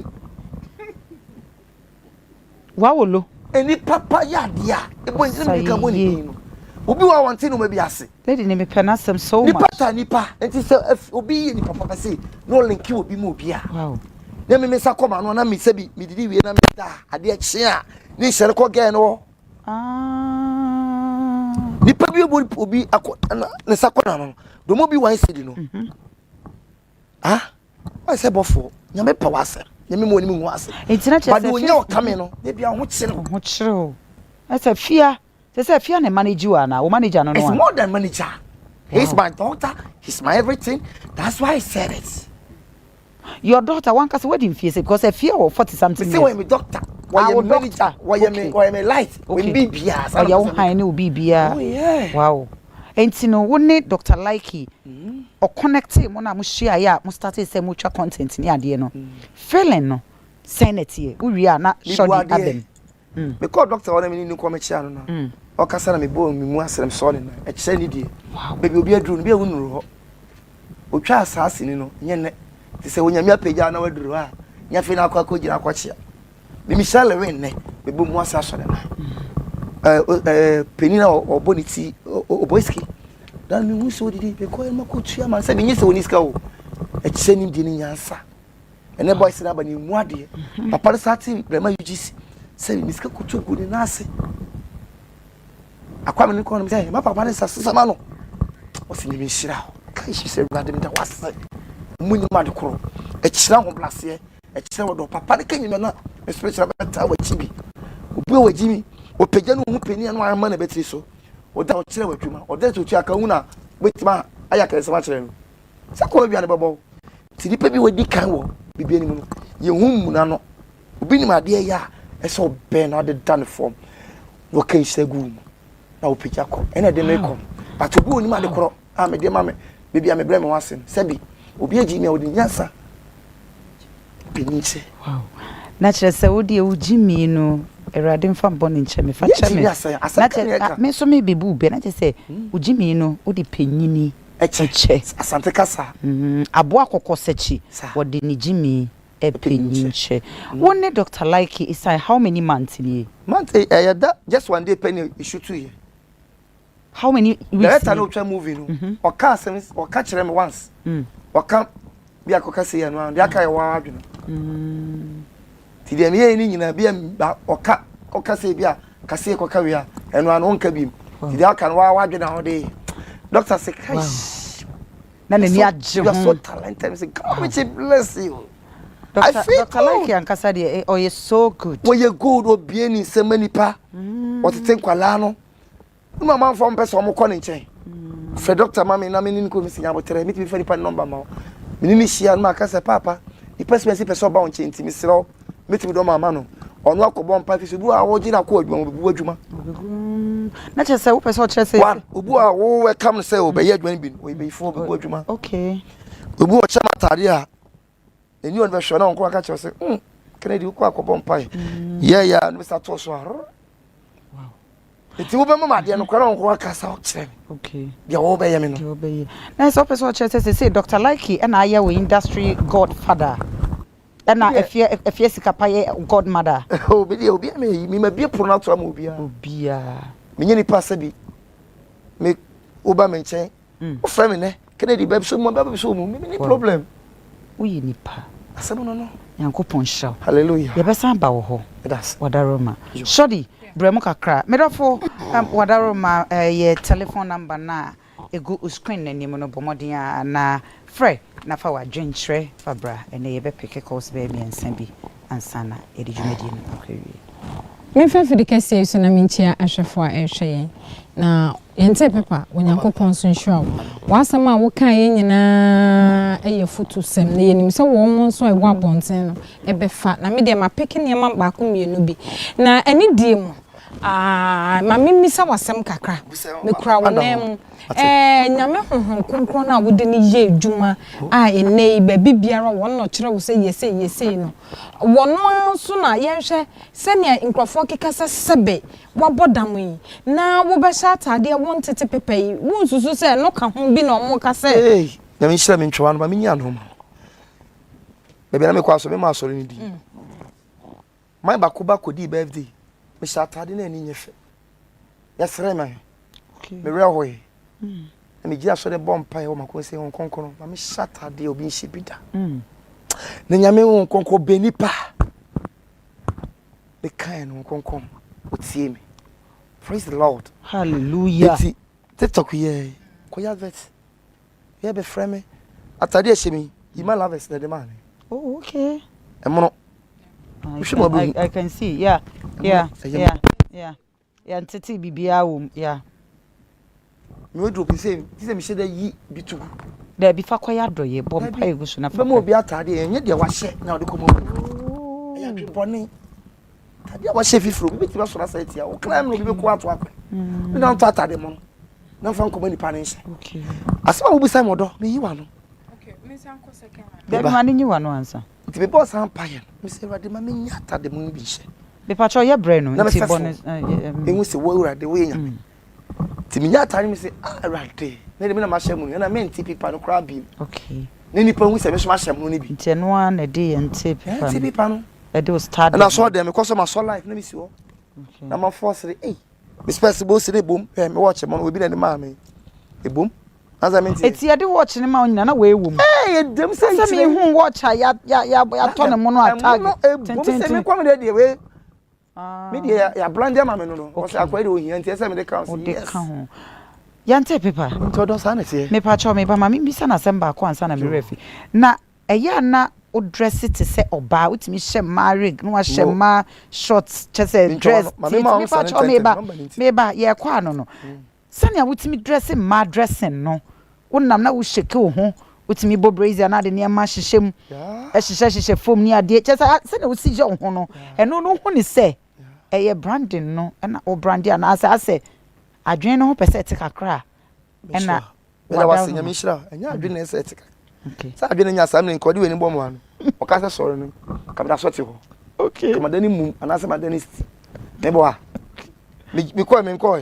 wow lo eni papa ya dia e bo ntim ka boni di no obi wa wanti no ma bi ase lady ne me penasem so much nipa enti say obi ni papa say no link obi mo obi a wow na me sa koma no na me se bi me didi wie na me da ade akye a ni shere ko gen no nipa bi obi akona ne sa kona no do mo bi wan sedi no I say bofo nyame pa wase nyame mo ni mu wase entina che se but onya o kame no de bia ho kire o asa fia se fia ne manage you na o manager no no it's more than manager. He's my daughter, he's my everything. That's why I said it. Your daughter one case wedding fee because a fear of 40 something. Say when me doctor, why you manager, why me light, when BBA, oh you high no BBA. Oh yeah. Wow. Enti no woni Dr. Likey o connect mo na mo share ya mo start say mutual content ni ade no. Feeling no senate we wi na shodi adem. Because doctor wona me ni ko me chia no na. O kasa na me bo me mu asem so na. E kire ni die. Baby obi aduru no be ehunu ro. O twa asase ni no nye ne. Ti se wonya mi apagya na waduru a. Nya fe na akwa ko gira akwa chia. Me Michelle wen ne. Me bo mu asa so na. Penina oboniti oboiski dan mi muso didi be ko ma ko tua man se me nyese woniska o e kise nim di ni nyansa ene boys na ba ni mu ade papa sati brema UGC se mi miska ko tuo ni nase akwa me ni ko no se ma papa ne sasa ma no o fi ni mi shira kai shi se brade mi da wasa munyi ma de koro e kira ho blase e kira wo do papa ne kanyi me na especially ba ta wa chibi obi wa jimi o pejanu hu peni anu ama na betri so o da o kire wadwuma o da to tu aka hu na betima aya kare sama kire no se ko bia ne bebo ti dipa bi wadi kan wo bibia ni mu no ye hu mu na no obi ni ma de ya e so be na de dan form wo kan segu na o peja ko ene de me ko but obi oni ma de koro a me de ma me bibia me bre me wasen se bi obi agi me o de nyansa peniche wow na chere se wo de wo jimi no erade mfa mboni nche me fa cheme na me so me bebu be na che se ujimi no wo di penyini eche asante kasa abo akokọ sechi wo di ni jimi e penyinche wonne Dr. Likey is how many months ni month just one day penny issue 2 year how many weeks that no try movie no o ka sense o ka kire me once o ka bi akoka se ya no and aka ya wa adwena ti dem ye ni nyina bia oka se bia kase ko ka wi a eno an onka bim ti de aka no wa dwe na ho de doctor say kai na ne ni agye ho so talented say God which bless you Dr. Likey ankasa de oh you so good we you good obi ni semanipa otete nkwala no no man from person mo ko ne nchen fe doctor mama na me ni ko mi sinya botere mi ti fe nipa number ma mi ni shia no aka say papa the person si person ba on nchen ti mi siro metim do mama no ono akobon pa fi bu a wo gina ko adwuma bu adwuma na che se wo person che se obu a wo welcome no say o be adwuma bi o be fo bu adwuma okay obu o chama tare a eni on be hwe na onko aka che se kennedy ko akobon pa yeah no start to so wow eti wo be mama de no kwara onko aka sa o kire okay dia wo be ye me no dia wo be ye na so person che se say Dr. Likey and I we industry godfather and if you sikapaye godmother obi me ma bie pro na to am obia me nyeni passa bi me oba me nchen o frame ne kennedy baby so mo baby so mo me ni problem uyi nipa asem no Yankopon show. Hallelujah. Yebesa ba wo ho. That's Wadaroma. Shodi, bremo kakra. Medafo wadaroma ye telephone number na egu screen na nimu no bomodia na frɛ na fa wadwenkyerɛ fa bra ene yebe peke calls be mi ensan ansana edi dwumadi no akwawie. Me fa fi de kase so na minchia ahwefo a ehwe yen na yente pepa onyankopon so nhwa wasam a wo kan yen nyina eye foto sem na yenim se wo mo so e wa bonten no e be fa na me de ma peke ne ma ba ko mienu bi na ani die mu ma mimi sa wasem kakra me kura wonem nyame honhon konkron na wode ne ye adwuma ene ba bibiara won no kire wo se yese no wono so na yenhwe se ne nkrofo kekasa sebe wabodam yi na wo be sha atade won tete pepe yi won susu se no ka ho bi na omo ka se nyame nhira me ntwa no ma menya no ma bebe na me kwa so me ma sori ni di mai bakoba kodi birthday me sha atade na ani nyefe yesere man me rehoye me gira so de bompa e o mako se won konkono ma me sha atade obi nhibida na nyame won konko benipa be kind won konko otie me. Praise the Lord. Hallelujah. TikTok ye koya vet ye be frame atade e shemi you man love us the man. Oh, okay. I can see. Yeah. Ntiti bibia wo. Yeah. Me drop say me she da yi bitu. Da bi fa koya doye bompa egu so na fa. Mo bi atade enye de wa hye na de komo. Ya boni. Tade wa hye fifro bi ti ba so na site ya. O climb no bi ko ato akwa. Me na nto atade mo. Na fa nkomo ni pa ne hye. Okay. Asema wo bi sai modo me yi wa no. Okay, me san ko second. Da ma ni yi wa no ansa. Ti be boss am pa ye. Me say rade ma me nya atade mo bi hye. Be pa cho ye bre no nti bonus enwu se wo urade wo nya. Ti me nya atade me say rade. Na de me na ma hye mu na me nti pipa no kra bi. Okay. Ne nipa hu se me so ma hye mu ni bi. Nti no an na de nti pipa. Nti pipa no. E do start. Na so dem because my soul life na me si wo. Okay. Na ma force re me space bo se ne bom me watch mo no obi na ne ma me. E bom. Azamenti. Eti ye de watch ne ma onyina na we wom. Dem say se me hu watch ya to ne mo no attack. Bom se me kwam de we. Me de ya blande ma me no. O se akwa de ohia nti se me de count. O de ka ho. Yante paper. To do sa na se. Me pa cho me ba ma me bisa na semba ko ansa na me refi. Na eya na o dress it se oba utimi hye ma rig no hye ma shorts chese dress. Me pa cho me ba ye kwa no. Sanya wutimi dressing ma dressing no. Wonnam na wo sheke wo ho utimi bo brazier na de ne ma hyehyem hyehyɛ fom ni ade kyesa sanya wo sije wo ho no eno no ho ni se eye branding no na o brandi ana ase adwen no ho pese te kakra na wala wasenya mi hira enya adwen na se te kakra okay sa adwen nya sam ne nkodi we ni bom ano o ka se soro no kamda so te ho okay kamadani mum ana se madani sti me bo ha mi ko me nko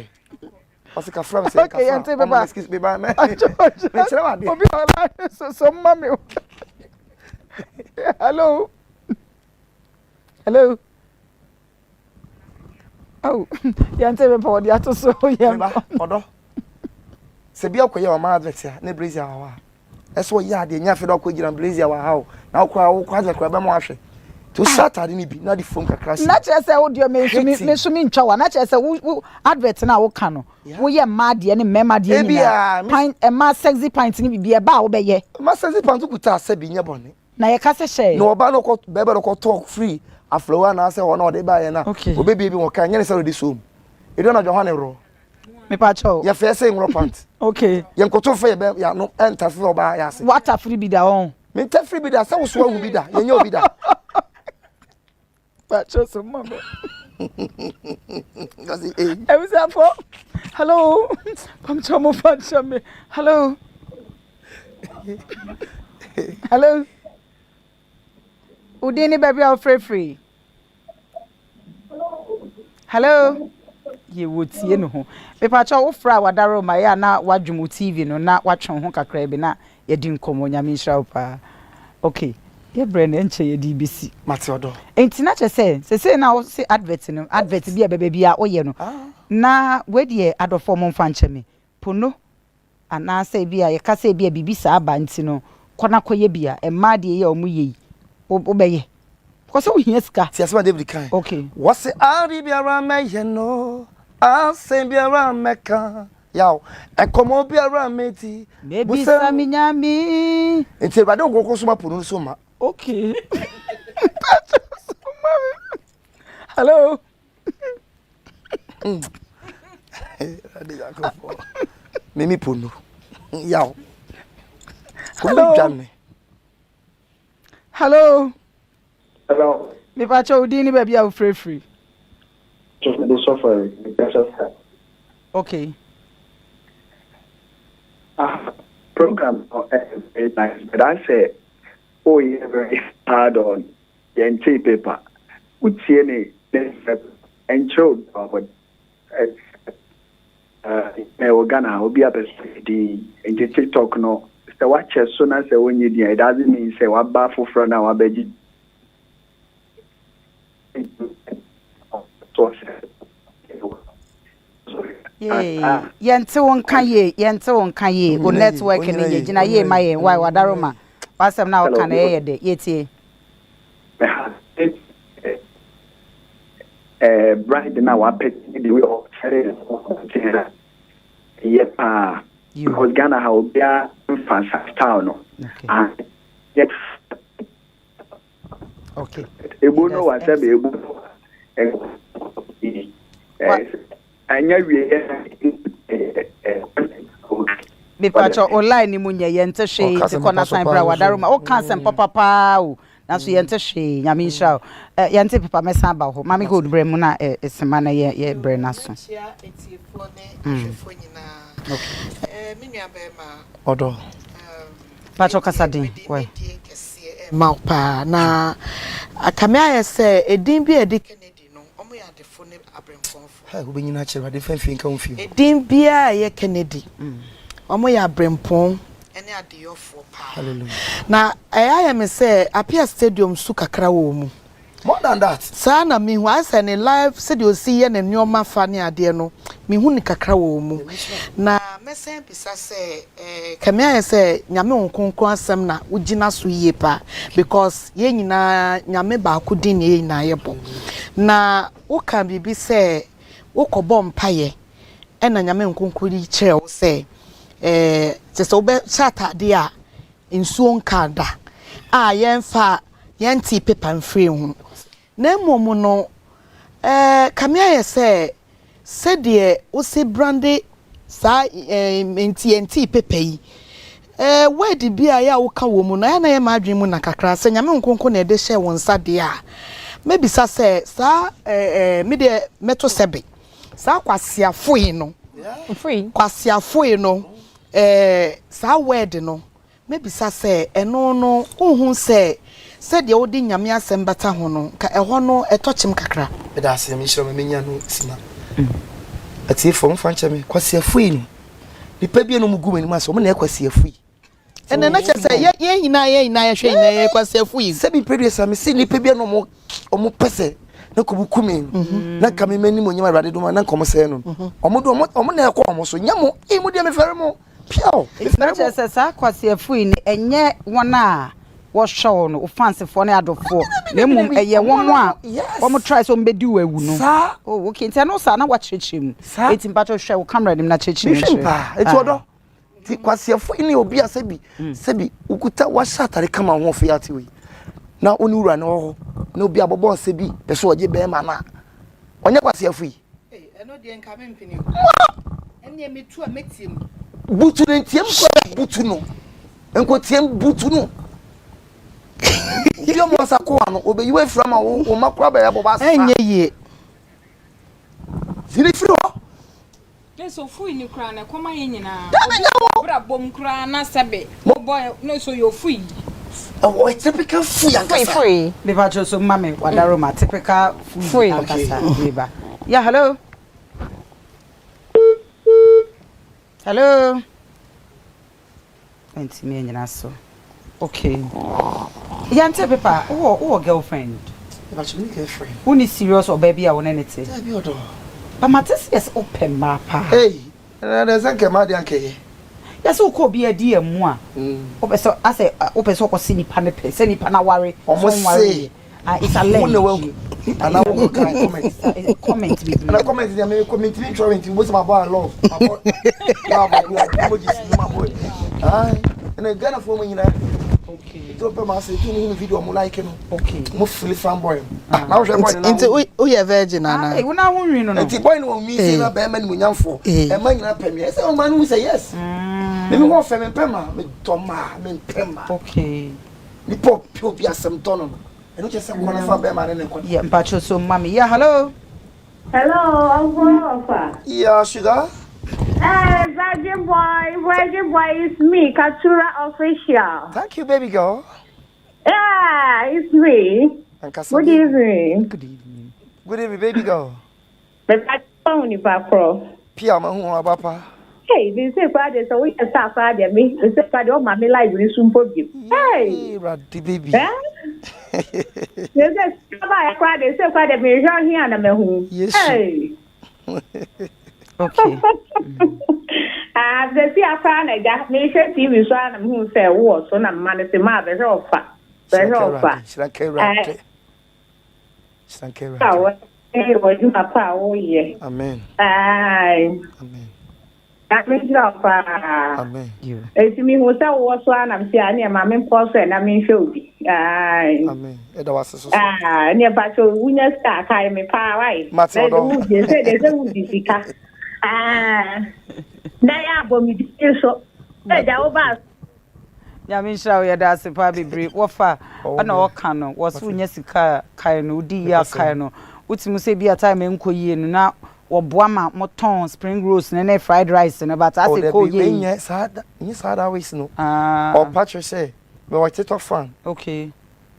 Parce que frère c'est okay, excuse me ba me. Obi ala so mama. Hello. Oh, yante me pa odi ato so yam. Odo. Se bia koye o ma advert ya na brazier wa. Eso ya de nya fe do ko gira brazier wa ha o. Na wo kwa advert ko ba mo ahwe. To Saturday ni bi na di phone kakra shi. Na che se wo dio me sumi ntwa wa na che se wo advert na wo ka no. Wo ye ma de ne mema de ni na. Pint e ma sexy pint ni bi e ba wo be ye. Ma sexy pint ku ta se bi nya bone. Na ye ka se share. No ba no ko be be ko talk free. Aflowa na se wo na o de ba ye na. Obebi bi wo ka nya ne se di so. E do na Johanne ro. Me pa cho. Ye fe se ngro pant. Okay. Ye nkoto fe be ya no enter fe oba ya se. Water free bi da on. Me enter free bi da se wo so awu bi da. Ye nya obi da. Just a moment. Hello. Hello. Hello. Udini baby are free. Hello. You would see no. Pepa cho wo fra wadaro ma ya na wadwumu TV no na watwon ho kakra bi na ye di nkomo nyame nhra pa. Okay. Ye brand enche ye DBC Matiodo enti na se na wo se advert bi bebe bia oye no na we de adofo mo mfa nche me pono ana se bia ye ka se bia bibisa aba nti no kona koye bia e ma de ye omu ye wo be ye Because we hear ska. See as David kan. Okay. What's the ari biara me yeno? Asem biara meka. Yaw. E komo biara meti. Baby sami nyami. Enti ba don kokko suma punu so ma. Okay. Hello. Mimi punu. Yaw. Hello. Hello. Hello. Me pacha udini baby I free. The software. Okay. Program very nice, but I say, oh, yeah, very hard on the NT paper. Would see any and show but Ghana will be up the TikTok no. So watch as soon as when you it doesn't mean say what baffle from our baby. Yeah, yente won kan ye go network ni ye gina ye ma ye why wadaroma wasem na o kan ye de yetie bride na wa pet the way of carry yeah because Ghana how be a fantastic town no and yes okay ebo no wa say ebo anya wie me pacho online ni munye yente hwe te kona san bra wadaroma o kan sem papa o na so yente hwe nyame nhira o yente papa mesa ba ho mami gold bre mu na esema na ye bre na so me nua be ma odo pacho kasadin why maupa na akamia ye se edin bi edi Kennedy no omo ya defo ne abremfonfo ha wo benyina kire de fanfin kan fi edin bia ye Kennedy omo ya abrempon ene adeyofo pa hallelujah na aya me se apia stadium su kakra wo mu more than that sa na me hu asa ne live se de osi ye ne nyoma fa ne ade no me hu ni kakra wo mu na mesen pisa se kamia ye se nyame onkonkon asem na ugina so yie pa because ye nyina nyame ba akudi ne ye nyina ye bo na wo kan bibi se wo kobọ mpaye ena nyame onkonkori kire wo se se obe chatade a nsuo nkada a yenfa yenti paper mfree hu na momu no kamia ye se de o se brande sa enti paper yi word bia ya wo ka wo mu na ye ma adwen mu na kakra se nyame nkonko na ede hye won sade a maybe sa me de meto sebe sa kwasiafo yi no free kwasiafo yi no sa word no maybe sa eno no uhun se de odi nyame asem bata ho no ka eho no etochim kakra be da asem nhiro me menya no sima ati fo mfa nche me kwasiafo yi no nipa bi no mugu mani ma so mo na kwasiafo yi ene na che se ye hina ye hwe hina kwasiafo yi se bi producer me si nipa bi no mo omo pese na ko bukumi na ka me mani mo nyama rade do ma na ko mo se no omo na ko omo so nyamo mu de me fere mo piao na che se sa kwasiafo yi ni enye wona wo show no fancy for na adofo na mum eye won a wo try so mbedi wawu no oh okay ntia no sa na wa chechim eti mpacho hwe wo camera nim na chechim eti odo ti kwasiafo ni obi sebi ukuta wa shatare kama ho fe ati we na oni wura na ho na obi abobo sebi be so oje be ma na onye kwasiafo yi eno de nka me mpini ene metu a metiem butu ne ntiem ko butu no enko tiem butu no Iyo mo sako ano obe yiwe from o makura ba ya boba sa enye ye zini firi ho so fu ni kra na koma ye nyina bra bom kra na sebe boy no so yo fu oh typical fu yankasa me ba jo so mame wadaroma typical fu yankasa beba yeah hello enti me nyina so okay yante papa wo girlfriend ba chumi girlfriend uni serious or baby a wona nete baby odo but matters yes open mapa hey na zanke ma de anke yes o ko bi adi amu a opeso ase opeso ko sinipa ne pe senipa na ware omo se It's a lens. And I will comment. Comment with And I comment them, I comment me trying to what's my boy love. My boy, my boy. Aye, and a gun of woman, you know. Okay. Drop a mass, you video, I'm like him. Okay. Move fully fanboy. Now, into we virgin, and when I won't read on the boy no me say na bear man when young for. A man na pay me. I say, oh man, who say yes. Me want fame pema, me toma, me pema. Okay. Me pop be as some tono. I don't just say one for bear man and yeah, but you so mommy. Yeah, hello. Hello, Uncle. Yeah, sugar. Virgin boy is me, Katura official. Thank you, baby girl. Yeah, it's me. Good evening. Good evening. Good evening, baby girl. But I phone you back from. Pia, my home, papa. Hey, they say Friday, so we can start Friday. Me, they say Friday, oh, mommy, like you soon for you. Hey, Raddy, baby. They say Friday, say Friday, me, you're here and I'm home. Yes. Hey. Okay. They see a fan, I got me, TV, so I'm who say, what, so I'm managing my very offer. Very offer. Thank you. Amen. Amen. That means Amen. It's me who said was one I'm saying, my main person, I mean, show me. Amen. It was so. Near Pacho, we just start carrying me power. Matado. They said there's a wood difficult. Naya, but me, so. Yamisha, ya da se pa bebre wofa ana okano woso nya sika kai no di ya kai no utimu se bia time enkoyie no na woboa ma moton spring rolls ne fried rice no but ase ko ye nya sada ni sada wis no o patcho say me wa TikTok fan okay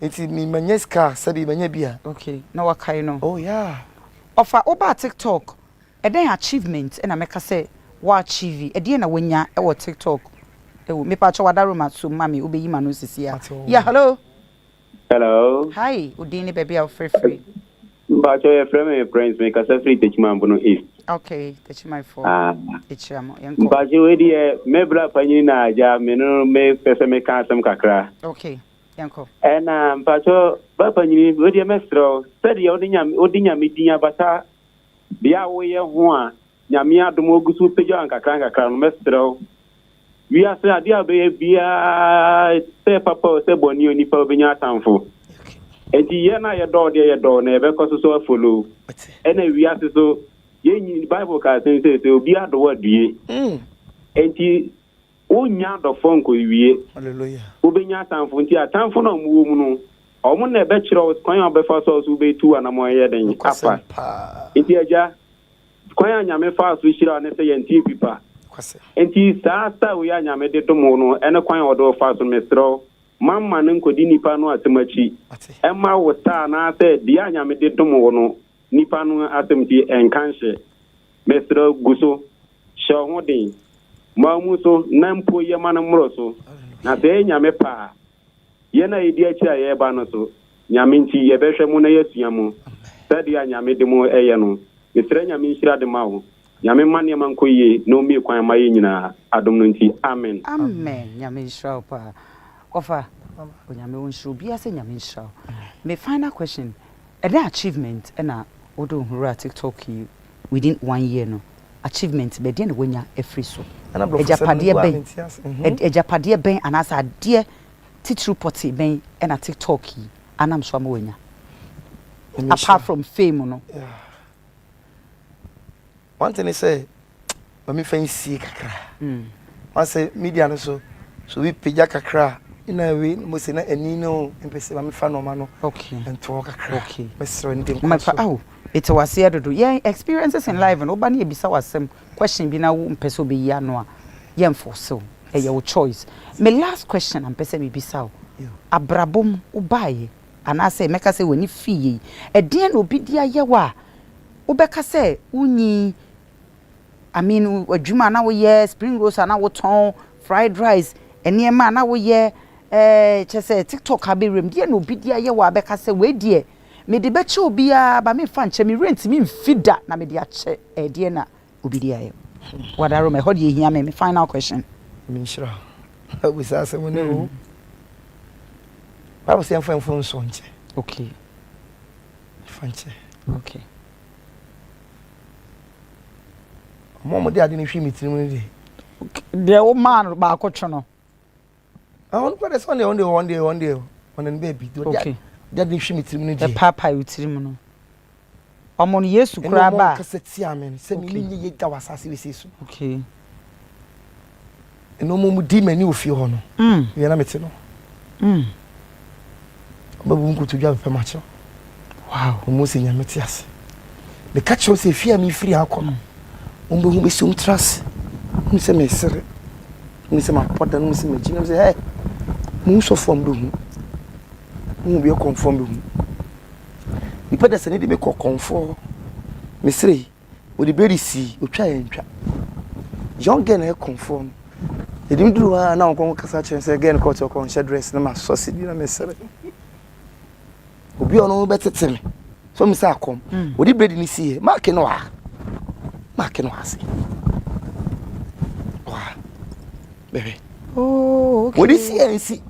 enti mi manya sika sabi manya bia okay na wa kai no oh yeah ofa oba TikTok eden achievement na meka say wa achieve ede na wanya e wo TikTok me pacho wadaruma so mami ubeyi ma no sisi ya. Yeah, hello. Hello. Hi, udini baby I'm free. Pacho your friend friends make us free teach man bono east. Okay, teach my phone. Teach am yanko. Pacho we die me bra panyi na aja me no me pese me kan asem kakra. Okay, yanko. Pacho ba panyi we die mestro said ye odinya me dinya bata bia wo ye ho a nyame adom ogusu pejo ankakra no mestro. We are saying dia be say papa say boni oni pa obenya atamfo enti ye na ye do na e be koso so follow ena we are so ye nyi bible ka say obi ado wadue enti onya do fonko wie hallelujah obenya atamfo enti atamfo na mu mu no omo na e be kire kwan obe fa so be tu anamo ye den apa enti aja kwan anyame fa so kire na say ye enti pipa enti saa we anyame de domo no ene kwan odo fa so mestro mamma nkodi nipa no atemachi emma wo sta na se di anyame de domo no nipa no atemti enkanhye mestro guso sho hodin mamu so nampo ye man mroso na se nyame pa ye na edi achi aye ba no so nyame nti ye behwe mu na yesuamu sa di anyame de mo eye no mestro nyame nhira de mawo nyame mane man koye no mi kwan maye nyina adom no nti amen nyame nshira pa ofa nyame wonshiro bia se nyame nshira me final question an achievement na odo hura TikTok you within 1 year no achievement be de na wonya every so ejapade ben anasa de titru poti ben na TikTok yi anam so wonya apart from fame no one thing they say, when me fancy kakra. I say media no so we pija kakra. In a way, mo say na enino empese me fa no ma no. Okay. And talk kakra. Okay. Me sro ndem. My pa it was here do. Yeah, experiences in life and oba na ebisa wasem question bi na wo mpese obe yi ano a. Ye mfoso. E your choice. My last question am pese me bisa o. Abrabom ubaye. And I say meka say woni fie. E den obi dia ye wa. Obeka say unyi I mean, adwuma na wo ye spring rolls na wo ton fried rice eniema na wo ye chese TikTok aberem die na obi dia ye wa beka se we die me de be che obi a ba me fa nche me rent me mfida na me de a che die na obi dia ye wadaro me ho de hia me final question me shira we say say we know Bible say fun so nche okay fanche. Okay. Mom dey adini hwi mitrim dey. The old man ba akotwo no. I want to put one day on the baby. Okay. That didn't show me to the papa utrim no. Omo no Yesu kura ba. Kaseti amen. Say me nye ga wasase we sesu. Okay. No mo di mani ofi ho no. We na mete no. Babu nko to dwa pe macho. Wow, mo se nya mete ase. The catch was say fear me free akọ. Ombe hu be sum trust. Mo se me sere. Mo se ma poda no se me gina say hey. Mo so form do hu. Mo be conform do hu. Ni peda se ne de me conform. Me sere. O de beri si, o twa en twa. Young girl na conform. E dim duru na won kasa chen say girl ko to ko shed dress na ma so se bi na me sere. Obi ono betete me. So me say akom. O de bread ni si e. Mark no ha. Mark no ha se. Wow. Baby. Oh, okay. What is see and see?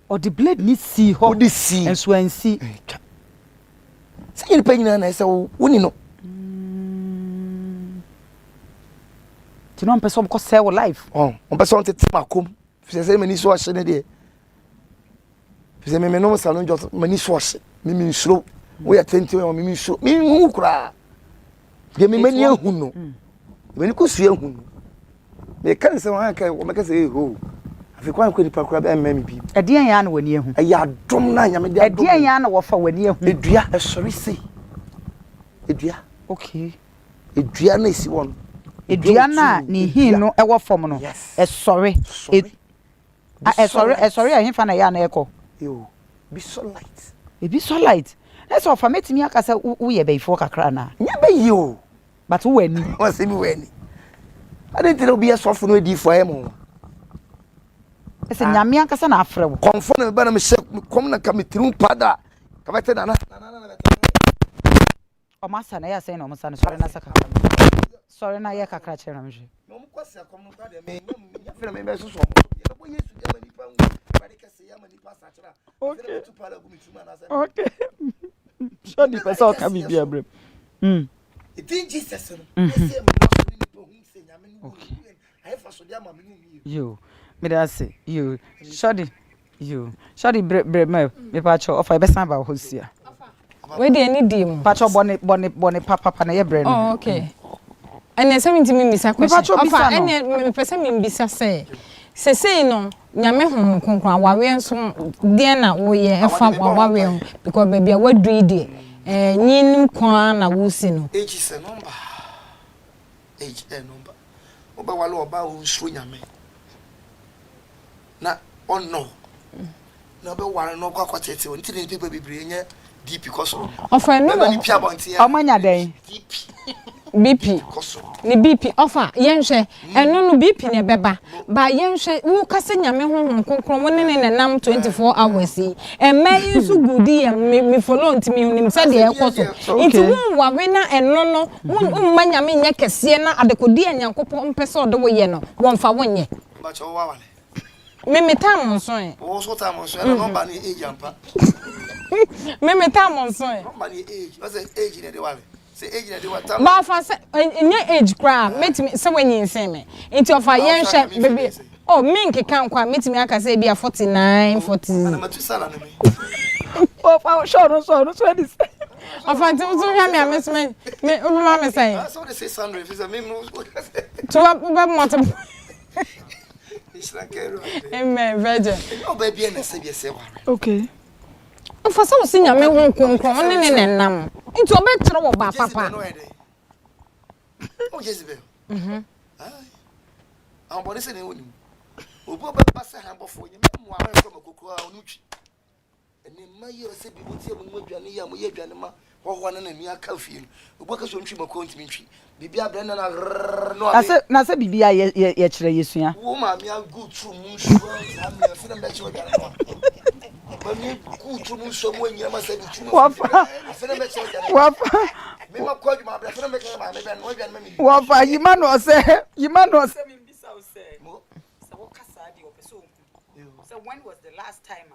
Or the blade needs see ho. What is see? And so and see. Say you pay na say woni no. Ti no person ko sell life. Oh, on person te makom. Say me ni so ahye ne de. Say me no salon jot me ni so ahye. Me nsuro. We ya tenti we me nsuro. Me hu kura. De me mani ahu no. Me ni ko su ahu no. Me kan say wan kai o me ka say ho. Afi kwan ko nipa kura be mmami bi. Edian ya na wani ehu. Aya dom na nya me de adom. Edian ya na wo fa wani ehu. Edua esori sei. Edua. Okay. Edua na esi won. Edua na ni hin no e wo fom no. Esori. Esori a hin fa na ya na eko. Yo. Be so light. E be so light. That's all for metimi aka say wo ye be ifo kakra na. Nya be yi o. But wo ani. Won say me wo ani. I didn't tell be a soft no di for him. Ese nyame ankasa na afre wo. Confirm me bana me she kom na kamitru pada. Ka bete na. O masa na ya say na o masa na sorry na saka. Sorry na ya kakra chere na me hwe. No mo kwase akom no pada me ya fere me be so so. Ya bo Yesu dia mani pa ngu. Bari ka se ya mani pa sa chira. Okay. Okay. Show the person can be abrem. It in Jesus no. Say me so ni po hu se nyame ni. I have so dia ma me ni. You. Me da say you. Shodi. You. Shodi me pa cho offer be san ba hosia. We dey any dim. Pa cho bone papa na ye bre no. Oh, okay. And then something me bisa question. Offer and me person me bisa say no nyame hom konkran awawe nso de na wo ye efa awawe because baby wadui de nyin kwan na wo si no age is a number oba wale oba wo nso nyame na no na be ware no kwa kwatete won ti ne people bebre nye deep because offer no amanya den BP ni BP offer yenhwe eno no BP ne beba ba yenhwe wo kase nyame honhom konkron wo ne nam 24 hours yi emma su gudi me follow ntimi hunim se de ekoso nti wo wa we na eno no wo mma nyame nya kese na adekodi anyankopɔ mpese ode wo ye no wo mfa wo nye ba cho wa wale me tam nso e wo so tam nso e no ba ni age ampa me tam nso e no ba ni age was age ne de wale say age na dey what time ba fa say age cra metimi say wenyin sen me nti ofa yen hwe baby oh mink kan kwa metimi aka say bia 49 40 na matu sala na me ofa so no so this ofa nti so hwa me amesmen me ubuma me say so they say 600 is a me no to ba moto Israel amen virgin no baby na say be say wa okay ofa so si nyame ho konkron ne nam nti obetre wo ba papa o Jezebel am boni se ne woni obo ba passa han bofo nyame mo awen ko makoko a onutwi ene maye o se bi botie mo aduane ya mo ye aduane ma ho na mi aka fie no obo ka so ntwi mako ntimi ntwi bibia bre na no na se bibia ye kire yesua wo ma mi a go through mu nsu am na fe na be che aduane ma mami ku through mu nsu mo nyina ma se bi through wafa fe na be che aduane wafa me ma ko adwuma bre fe na be che ma me be no aduane ma mi wafa yima no se mi bisa o se mo se wo kasa di o pese onku so when was the last time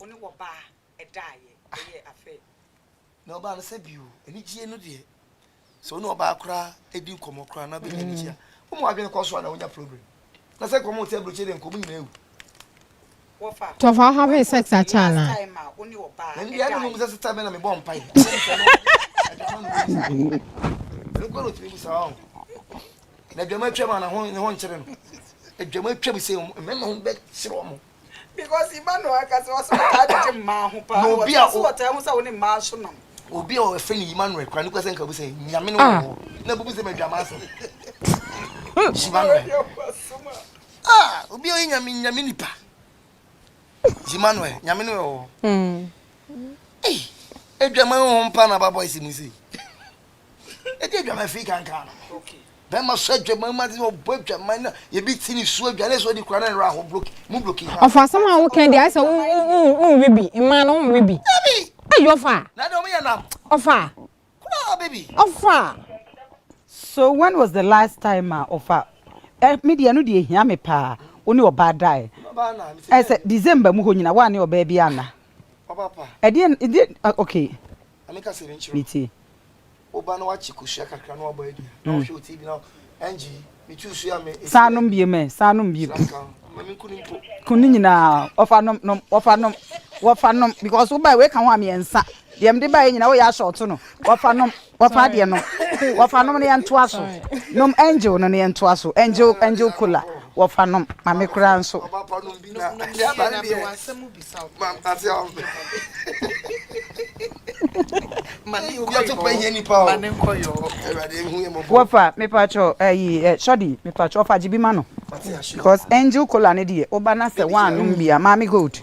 oni wo ba e die ye afa na oba na se biu eni gie no de so no oba akra edi komo kra na be eni gie mo adwen ko so na wonya problem na se komo te broche de nkomu nyina ewu to for having sex at chana and ya no mo se time na me bon pai no ko no ti mi sa na dwama twema na ho nkyere no dwama twem se me ho be kyere mo because Emmanuel akase was ka de ma ho pa no bia so wata hu sa woni ma so no obi o fe ni Emmanuel kwa ni kwese nka bu se nyame no na bu se me dwama aso Emmanuel obi o nyame nipa Emmanuel nyame no edwama ho mpa na baba isi musi edwama fi kankan okay bema so adwama ma di obadwama na ye bi tini so adwane so di kra na ra ho block mu blocking of asama wo kan dey say bibi imma no bibi ayo ofa na do me yana ofa kra baby ofa. So when was the last time ofa media no dey hia me pa oni oba dai I said December mu ho nyina wa ne oba bia na papa okay ameka se nchiro miti oba no wa chikushia kakra no oba edi na wo hwe TV na NG mi chusu ya me sanum bie mami kunimpo kuni nyina ofa nom because wo buy we kan ho amiensa dem de buy nyina wo ya short no ofa de no ofa nom ne ento aso nom angel no ne ento aso angel kula wofa nom mame kura nso papa nom bi na ya ba bi wasemu bisa mam ati am mani obi to pa yeni pa o mani koyo erade hu ye mo wofa me pa cho shodi me pa cho ofa jibi ma no because angel kula ne de oba na se wan nom bia mame gold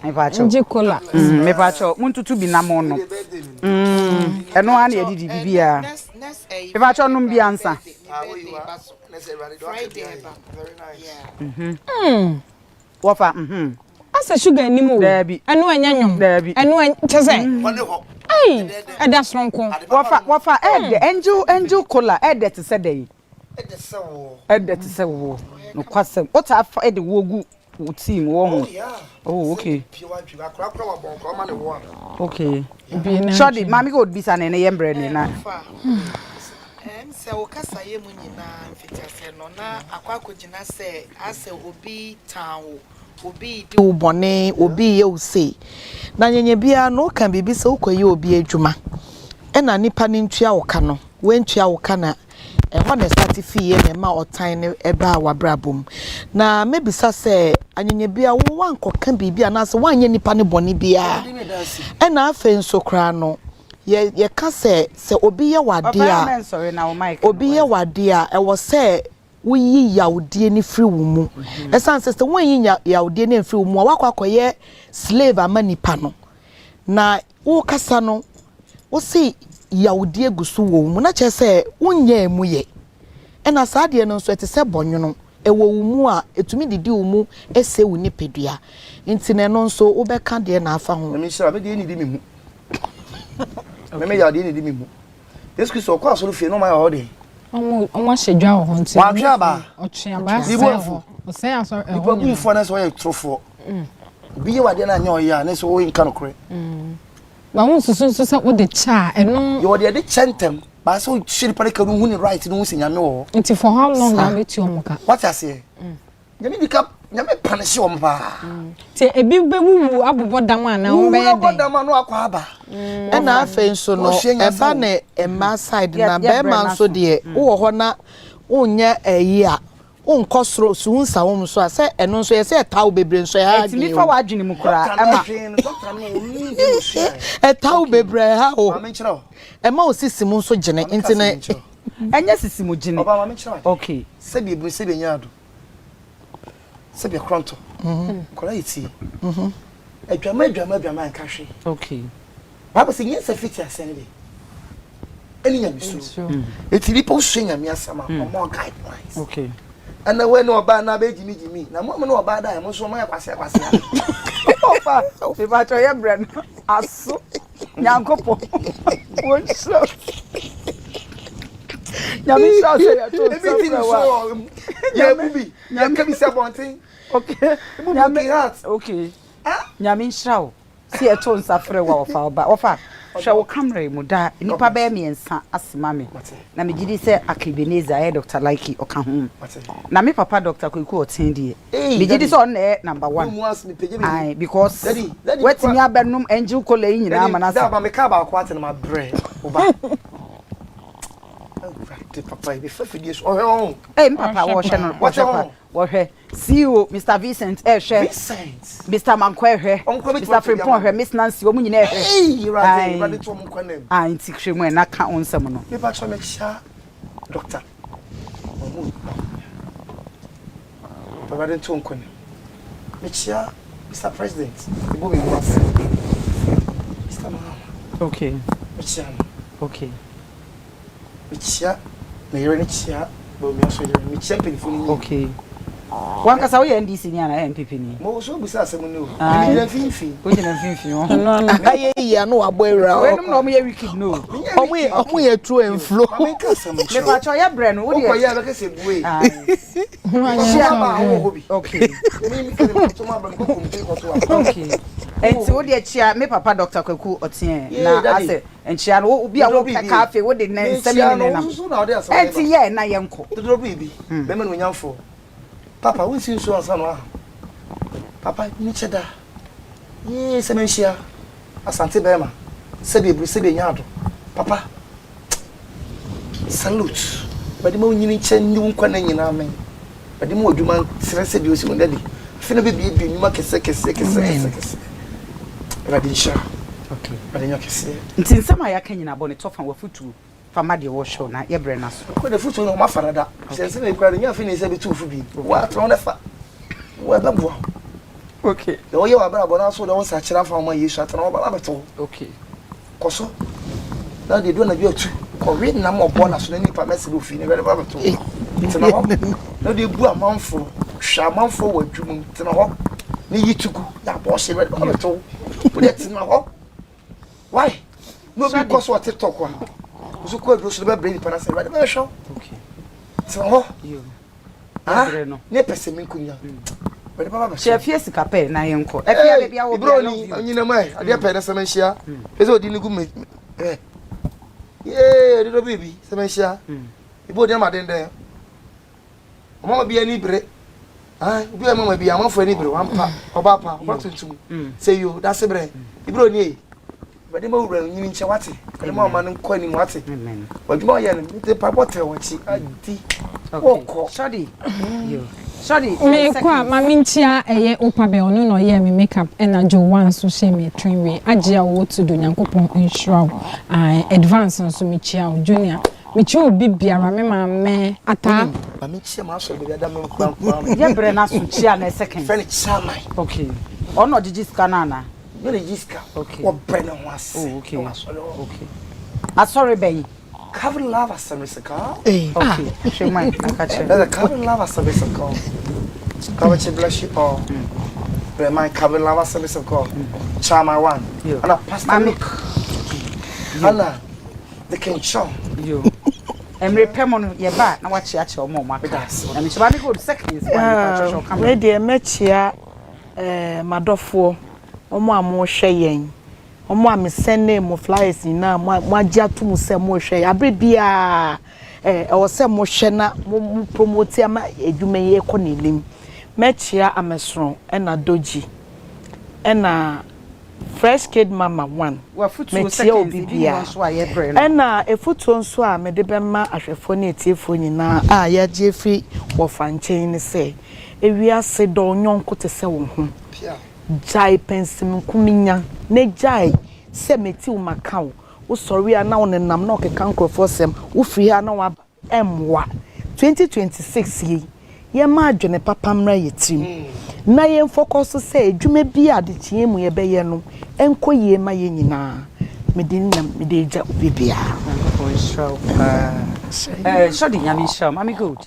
me pa cho Angel kula me pa cho muntutu bi na mo no eno an ye didi bibia me pa cho nom bia ansa Wafa asa sugar ni mo enu anya nyom enu chese ai ada sonko wafa angel cola ede te se dey ede te se wo no kwasem ota afa ede wo gu wo team wo ho oh okay okay shodi mami go bisa na yembre ni na se o kasa ye mu nyina mfitiase no na akwakogina se ase obi town obi di ubone obi ye use na nyenye bia no kan bibi se ukoye obi adwuma e na nipa ni ntua woka no we ntua woka na e ho na start fie ne ma otan ne eba wabrabom na mebisa se anyenye bia wo wankoka bibi anase wanye nipa ne bone bia e na afen so kra no ye ka se obi ye wade a obi ye wade a e wo se wuyi yawde ni free wo mu esan se wuyi yawde ni free wo mu wakwakoye slave amani pa no na wo kasa no wo si yawde gusu wo mu na che se wonye emu ye e na saade no so ete se bonwono e wo mu a etumi didi wo mu ese wo ni pedua ntine no so wo be ka de na afa ho me shira be de ni di me mu me ya de ni di me mu esku so kwa so fie no ma ya hode omo sedwa wo nti wa twa ba otwa o se aso e ho ni fo na so ye trofo bi ye wade na nya o ya na so wo nka no kore ba won susu se wo de cha eno yo de chentem ba so shiri pare ka hu ni right no si nyame wo nti for how long na meti omoka what I say nyame di ka nyame punish wo mpa ti ebi bewu abobodam ana wo be de abobodam no akwa aba e na afen so no e ba na emma side na be man so de wo ho na wonya eyi a wonko soro so unsa wo so se eno so ye se tawo bebre nso ya ati mi fa wa adwene mu kura ema tawo bebre ha o ema osisi mu nso gene ntine enya sisi mu gene okay se bi ebu se be nyado se be kronto kola iti adwama nka hwe okay baba se nyen se fiti asende eni nya bisu eti lipo hwenya mi asama more guidelines okay and when no ba na be jimi na mo no ba da mo so mo ya kwase ofa we ba to ye brand aso nyankopo won so nyami so say ya to everything so ya bubi ya ka bi se bontin okay nyami heart okay nyami shraw si e to nsafre wa ofa hwe wo camera mu da nipa be miensa asema me na me gidi se Akibeniza Dr. Likey oka ho na me papa Dr. Kweku otendie me gidi se on number 1 ai because wetimi abenum angel kola yi nyina ama na sa ba me ka ba kwa ate na ma bre oba papa be fafidie so oh papa wo hwe no wo hwe CEO Mr. Vincent hwe Mr. Mankwe hwe Mr. Frimpon hwe Miss Nancy omu nyina hwe right to mu kwanem nti hwe na ka onsem no me ba cho me sha doctor papa den to kwanem me chia Mr. President ibo me was Mr. Mama okay me chia okay me chia na yere ne chia bo me so yere me chia penifuni okay wanka sa wo NDC ni ana MPP ni mo so bu sa asem ni o me na finfi o jina finfi o aye ya no aboira we num no mo ye wicked no omo ye true and flow me pa cho ya bre no wo de o ko ya be ke se bue okay me ke to ma ba ko ko to okay enti wo de chia me papa Dr. Kweku otien na ase enchia no obi a wo cafe wo de nsem ni na enti ye na ye nko do bibi be me no nyamfo papa we see so ansa no papa ni cheda ye se menhia asante bema se bebru se benyado papa salute badi mo nyini che ni nkwa na nyina amen badi mo adwuma sere se bi osi mo dadi afi na bebi ebi nyuma kese badi nsha okay badi nyakese nti nsema ya kan nyina bone tofa wa futu fama de wo show na ye bre na so ko de futu no ma farada se na ikura nya afi na se bi tufu bi wa tro na fa wa babu okay de wo ye wa bra bona so de won sa kira fa ma yesu atana wo ba beto okay koso na de do na bi otu ko we na mo bona so na nipa message ofi ne be ba beto tena ho na de bu amanfo hwa amanfo wa dwum tena ho ni yituku ya bo se be ba beto wo de tena ho why no be koso wa TikTok wa so ko do so be brain pa na se be be show okay tena ho yo no ne pese min kunya be ba ba chef yes kape na yenko e pia be bia wo bro ni anyina mai ade pa na se man hia pese odi ni gu me yeah do baby se man hia ibo de ma den den o mama bia ni bre obi e mama bia amafo ni bre wampa oba pa oba tuntum say yo da se bre ibro ni e bade ma wura nyini nche wate kale ma ma nko ni wate waduma ya ni te pa bote wachi adi oko sorry yo sorry me kwa maminchia eye opabe onu no ye me makeup and ajo one so she me train we agia wo to do nyankopon ensure advance so me chia junior me chi obi biara me ma me ata me chia ma so be da me nkwa ye bre na so chia na second friend chamai okay ono jiji scanner na you register okay what brand was okay okay sorry ben cover lava service car okay she might akache the cover lava service car cover che bless you all but my cover lava service car chama one and a pasta look ana the king show yo emre pemon ye ba na wachi ache omo maka na me chiba me go seconds one we dey mechia madofo omo amo hwe yen omo amesene mo flyers na mo agya to mo se mo hwe abre bia o se mo hwe na mo promote ama edwumaye ko nelim mechia amesron na doji na fresh kid mama one wa futu second bia so aye bre no na efutu nso a me de be ma ahwefo na etiefo nyina a ya je fi wo fanchen ni se ewiase do nyonko te se wo ho jai pensim kuminya ne jai se meti wo makao wo sorry ana wo nenam na okeka nkrofo sem wo free ana wa emwa 2026 yi ye ma adwene papa mra yetim na ye focus se adwuma bi adechie mu ye beye no enkoyie ma ye nyina medin na medeja bibia shodi nyami show mami good